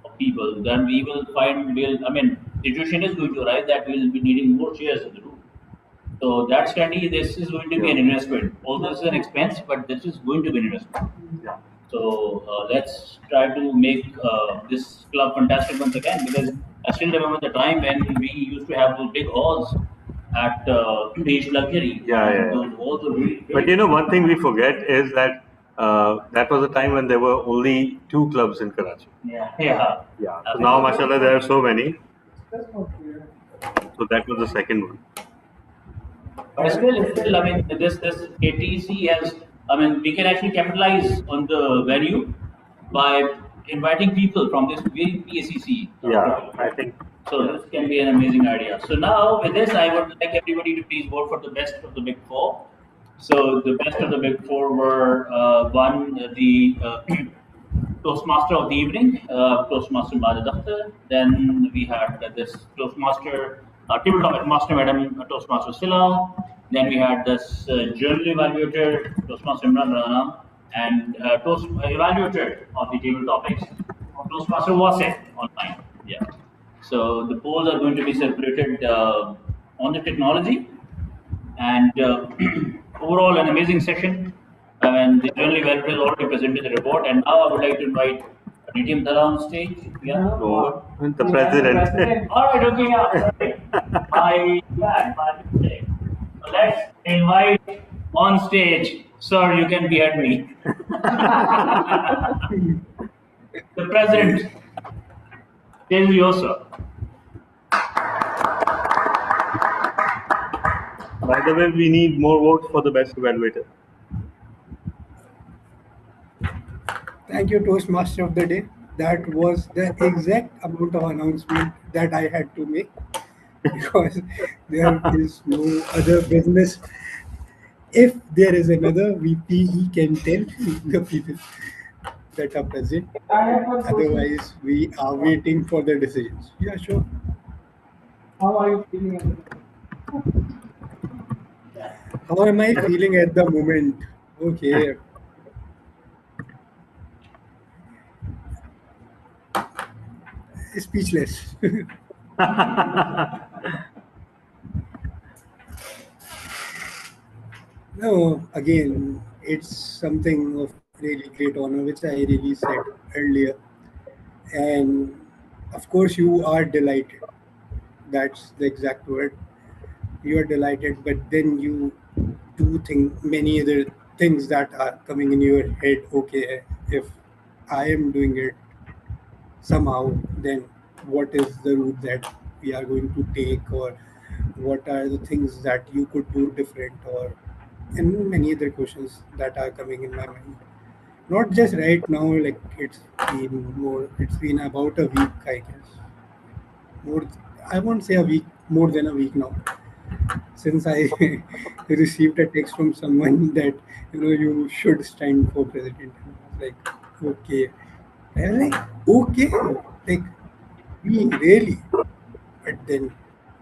of people. Then we will find, situation is going to arrive that we will be needing more chairs in the room. So that study, this is going to be an investment. Although this is an expense, but this is going to be an investment. Yeah. So let's try to make this club fantastic once again because I still remember the time when we used to have those big halls at Beach Luxury. Those halls were really big. But you know, one thing we forget is that that was a time when there were only 2 clubs in Karachi. Yeah. So now, mashallah, there are so many. So that was the second one. But still, I mean, this KTC has, I mean, we can actually capitalize on the venue by inviting people from this very PSCC. Yeah, I think. So this can be an amazing idea. So now with this, I would like everybody to please vote for the best of the big 4. So the best of the big 4 were the Toastmaster of the evening, Toastmaster Majid Akhtar. Then we had this Toastmaster, Tabletop Master Madam Toastmaster Sila. Then we had this journal evaluator, Toastmaster Imran Rana, and Toast evaluator of the table topics, Toastmaster Wase online. Yeah. So the polls are going to be circulated on the technology, and overall an amazing session. And the journal evaluator has already presented the report, and now I would like to invite Nitiam Dhala on stage. Yeah. Oh, the president. All right, okay, yeah. My mistake. So let's invite on stage. Sir, you can behead me. The president. Stage is yours, sir. By the way, we need more votes for the best evaluator. Thank you, Toastmaster of the day. That was the exact amount of announcement that I had to make because there is no other business. If there is another VP, he can tell the people that are present. Otherwise, we are waiting for the decisions. Yeah, sure. How are you feeling? How am I feeling at the moment? Okay. Speechless. No, again, it's something of really great honor, which I really said earlier. And of course, you are delighted. That's the exact word. You are delighted, but then you do think many other things that are coming in your head. Okay, if I am doing it somehow, then what is the route that we are going to take, or what are the things that you could do different, or and many other questions that are coming in my mind. Not just right now, like it's been about a week, I guess. More, I won't say a week, more than a week now, since I received a text from someone that you should stand for president. And I was like, okay. I was like, okay, like me really. But then,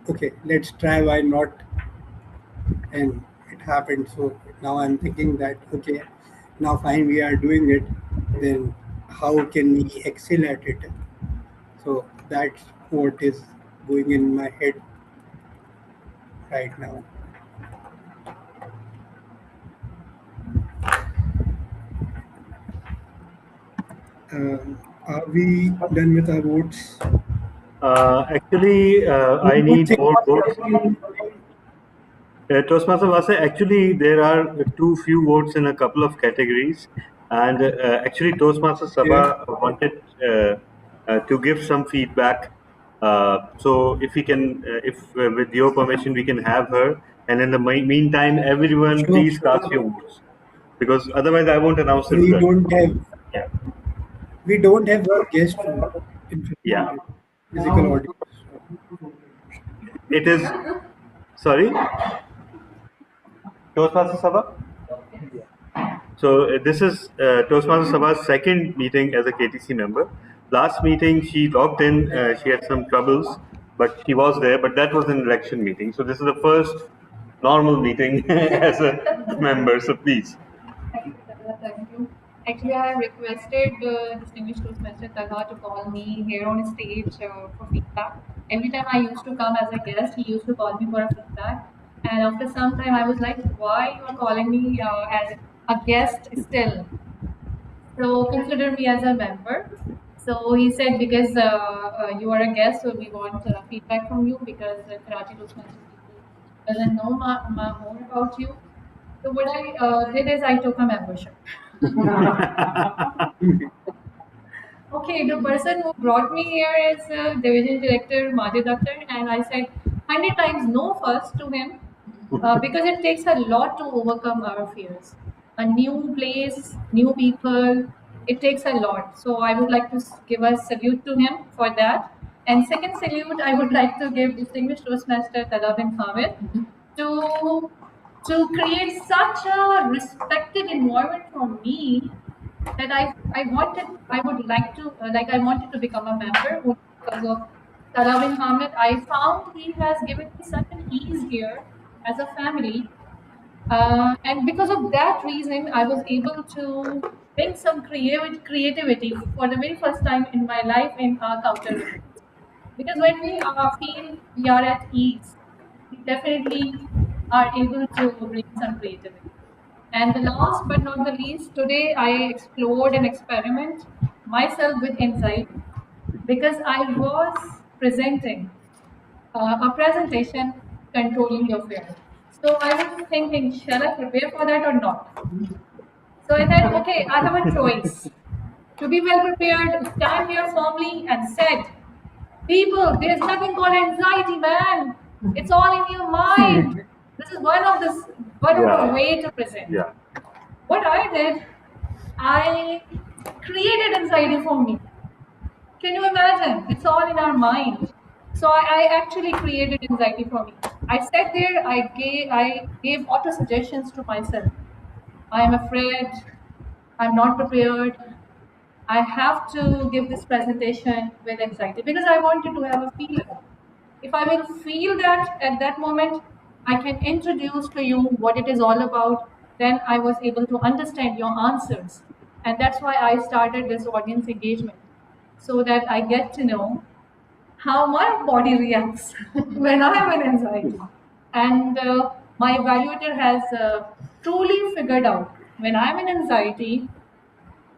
okay, let's try. Why not? And it happened. So now I'm thinking that okay, now fine, we are doing it. Then how can we excel at it? So that's what is going in my head right now. Are we done with our votes? Actually, One I more need thing. more votes. Toastmaster Vase, actually, there are too few votes in a couple of categories, and actually, Toastmaster Okay. Sabha wanted to give some feedback. So, if we can, if with your permission, we can have her, and in the meantime, everyone, Sure, please sure. cast your votes, because otherwise, I won't announce the We result. don't have Yeah, we don't have guest vote in yeah. physical audience. It is. Sorry, Toastmaster Sabha. So this is Toastmasters Sabha's second meeting as a KTC member. Last meeting she logged in. She had some troubles, but she was there. But that was an election meeting. So this is the first normal meeting as a member. So please. Thank you, Tala. Thank you. Actually, I have requested distinguished Toastmaster Talha to call me here on stage for feedback. Every time I used to come as a guest, he used to call me for a feedback. And after some time, I was like, why you are calling me as a guest still? So consider me as a member. So he said, because you are a guest, so we want feedback from you because Karachi Toastmasters people doesn't know more about you. So what I did is I took a membership. Okay, the person who brought me here is Division Director Madhya Dakhtar, and I said 100 times no first to him because it takes a lot to overcome our fears. A new place, new people, it takes a lot. So I would like to give a salute to him for that. And second salute, I would like to give Distinguished Toastmaster Talab bin Hamid to create such a respected environment for me that I would like to I wanted to become a member only because of Talawin Hamid. I found he has given me such an ease here as a family, and because of that reason, I was able to bring some creativity for the very first time in my life in our counter reports. Because when we feel we are at ease, we definitely are able to bring some creativity. And the last but not the least, today I explored an experiment myself with anxiety because I was presenting a presentation controlling your fear. So I was thinking, shall I prepare for that or not? So I said, okay, I have a choice to be well prepared, stand here firmly, and said, people, there's nothing called anxiety, man. It's all in your mind. This is one of the Yeah, way to present. yeah. What I did, I created anxiety for me. Can you imagine? It's all in our mind. So I actually created anxiety for me. I sat there, I gave auto suggestions to myself. I am afraid, I'm not prepared. I have to give this presentation with anxiety because I wanted to have a feeling. If I will feel that at that moment, I can introduce to you what it is all about. Then I was able to understand your answers. And that's why I started this audience engagement, so that I get to know how my body reacts when I am in anxiety. And my evaluator has truly figured out when I'm in anxiety,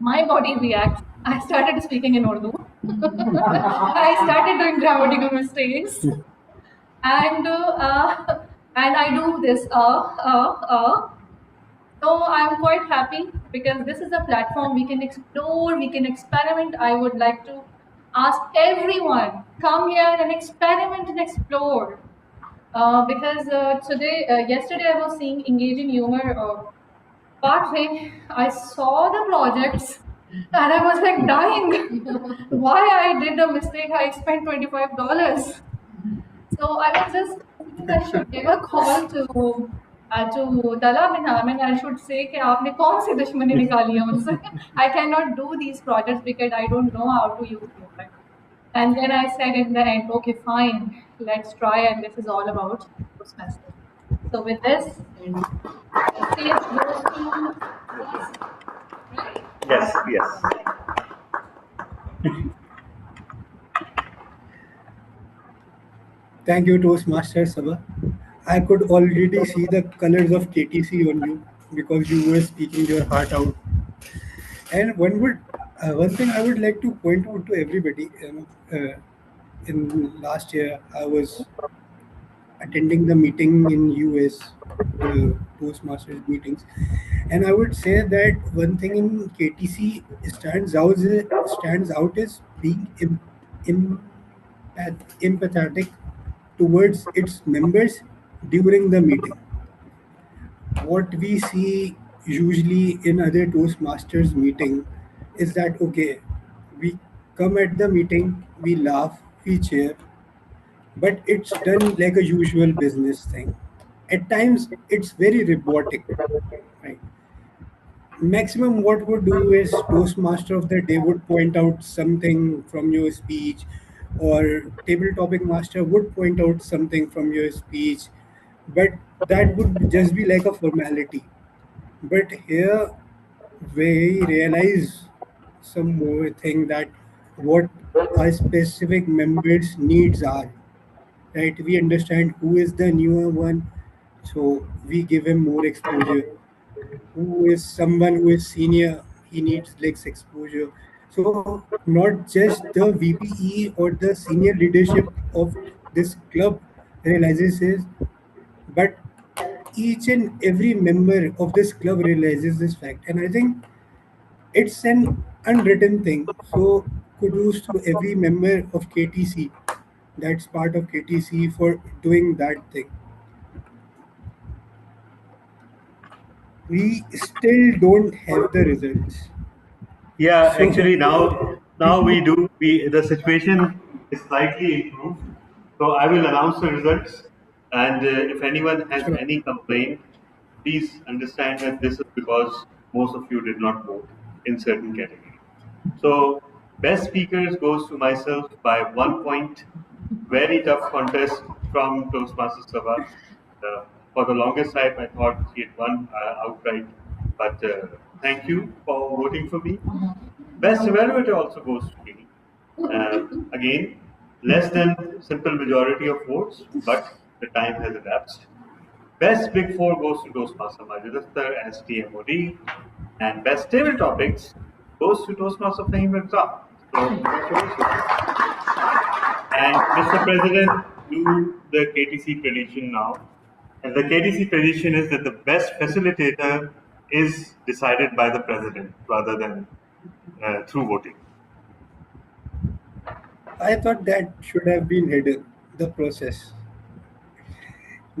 my body reacts. I started speaking in Urdu. I started doing grammatical mistakes, and and I do this. So I'm quite happy because this is a platform we can explore, we can experiment. I would like to ask everyone, come here and experiment and explore. Because yesterday I was seeing engaging humor partway. I saw the projects and I was like dying. Why I did a mistake? I spent $25. So I was just thinking I should give a call to Talab and Ham, and I should say कि आपने कौन सी दुश्मनी निकाली है मुझसे? I cannot do these projects because I don't know how to use humor. And then I said in the end, okay, fine, let's try, and this is all about Toastmasters. So with this, the stage goes to right? Yes, yes. Thank you, Toastmaster Sabha. I could already see the colors of KTC on you because you were speaking your heart out. And one thing I would like to point out to everybody. In last year, I was attending the meeting in US, the Toastmasters meetings, and I would say that one thing in KTC stands out is being empathetic towards its members during the meeting. What we see usually in other Toastmasters meeting is that okay, we come at the meeting, we laugh, we cheer, but it's done like a usual business thing. At times, it's very robotic, right? Maximum what would do is Toastmaster of the day would point out something from your speech, or table topic master would point out something from your speech, but that would just be like a formality. But here we realize some more thing that what our specific members' needs are. Right? We understand who is the newer one, so we give him more exposure. Who is someone who is senior, he needs less exposure. So not just the VPE or the senior leadership of this club realizes this, but each and every member of this club realizes this fact. And I think it's an unwritten thing. So kudos to every member of KTC that's part of KTC for doing that thing. We still don't have the results. Yeah, So actually now we do. We The situation is slightly improved. So I will announce the results, and if anyone has sure. any complaint, please understand that this is because most of you did not vote in certain categories. So best speakers goes to myself by 1 point. Very tough contest from Toastmasters Sabha. For the longest time, I thought he had won outright, but thank you for voting for me. Best evaluator also goes to me. Again, less than simple majority of votes, but the time has elapsed. Best Big Four goes to Toastmaster Majid Akhtar as TMOD, and Best Table Topics goes to Toastmaster Fahim Mirza. So, congratulations. And Mr. President, do the KTC tradition now. And the KTC tradition is that the best facilitator is decided by the president rather than through voting. I thought that should have been hidden, the process.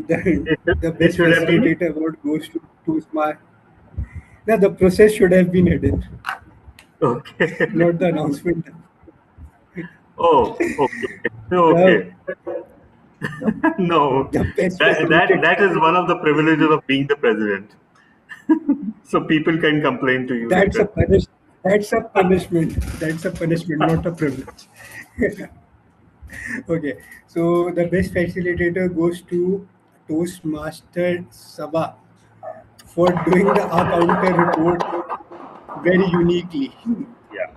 The It best should have been. facilitator award goes to Smart. No, the process should have been hidden, Okay. not the announcement. Oh, okay. The, Okay. No, the best that is facilitator. one of the privileges of being the president. So people can complain to you That's a later. punish. That's a punishment. That's a punishment, not a privilege. Okay. So the best facilitator goes to Toastmaster Sabha for doing the our counter report very uniquely, Yeah.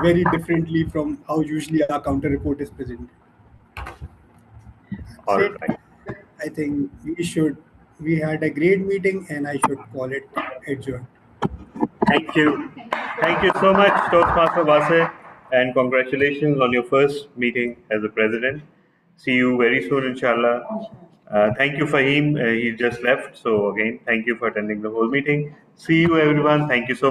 very differently from how usually our counter report is presented. That's All it. right. I think we had a great meeting and I should call it adjourned. Thank you. Thank you so much, Toastmaster Vase, and congratulations on your first meeting as a president. See you very soon, inshallah. Thank you, Fahim. He just left. So, again, thank you for attending the whole meeting. See you, everyone. Thank you so much.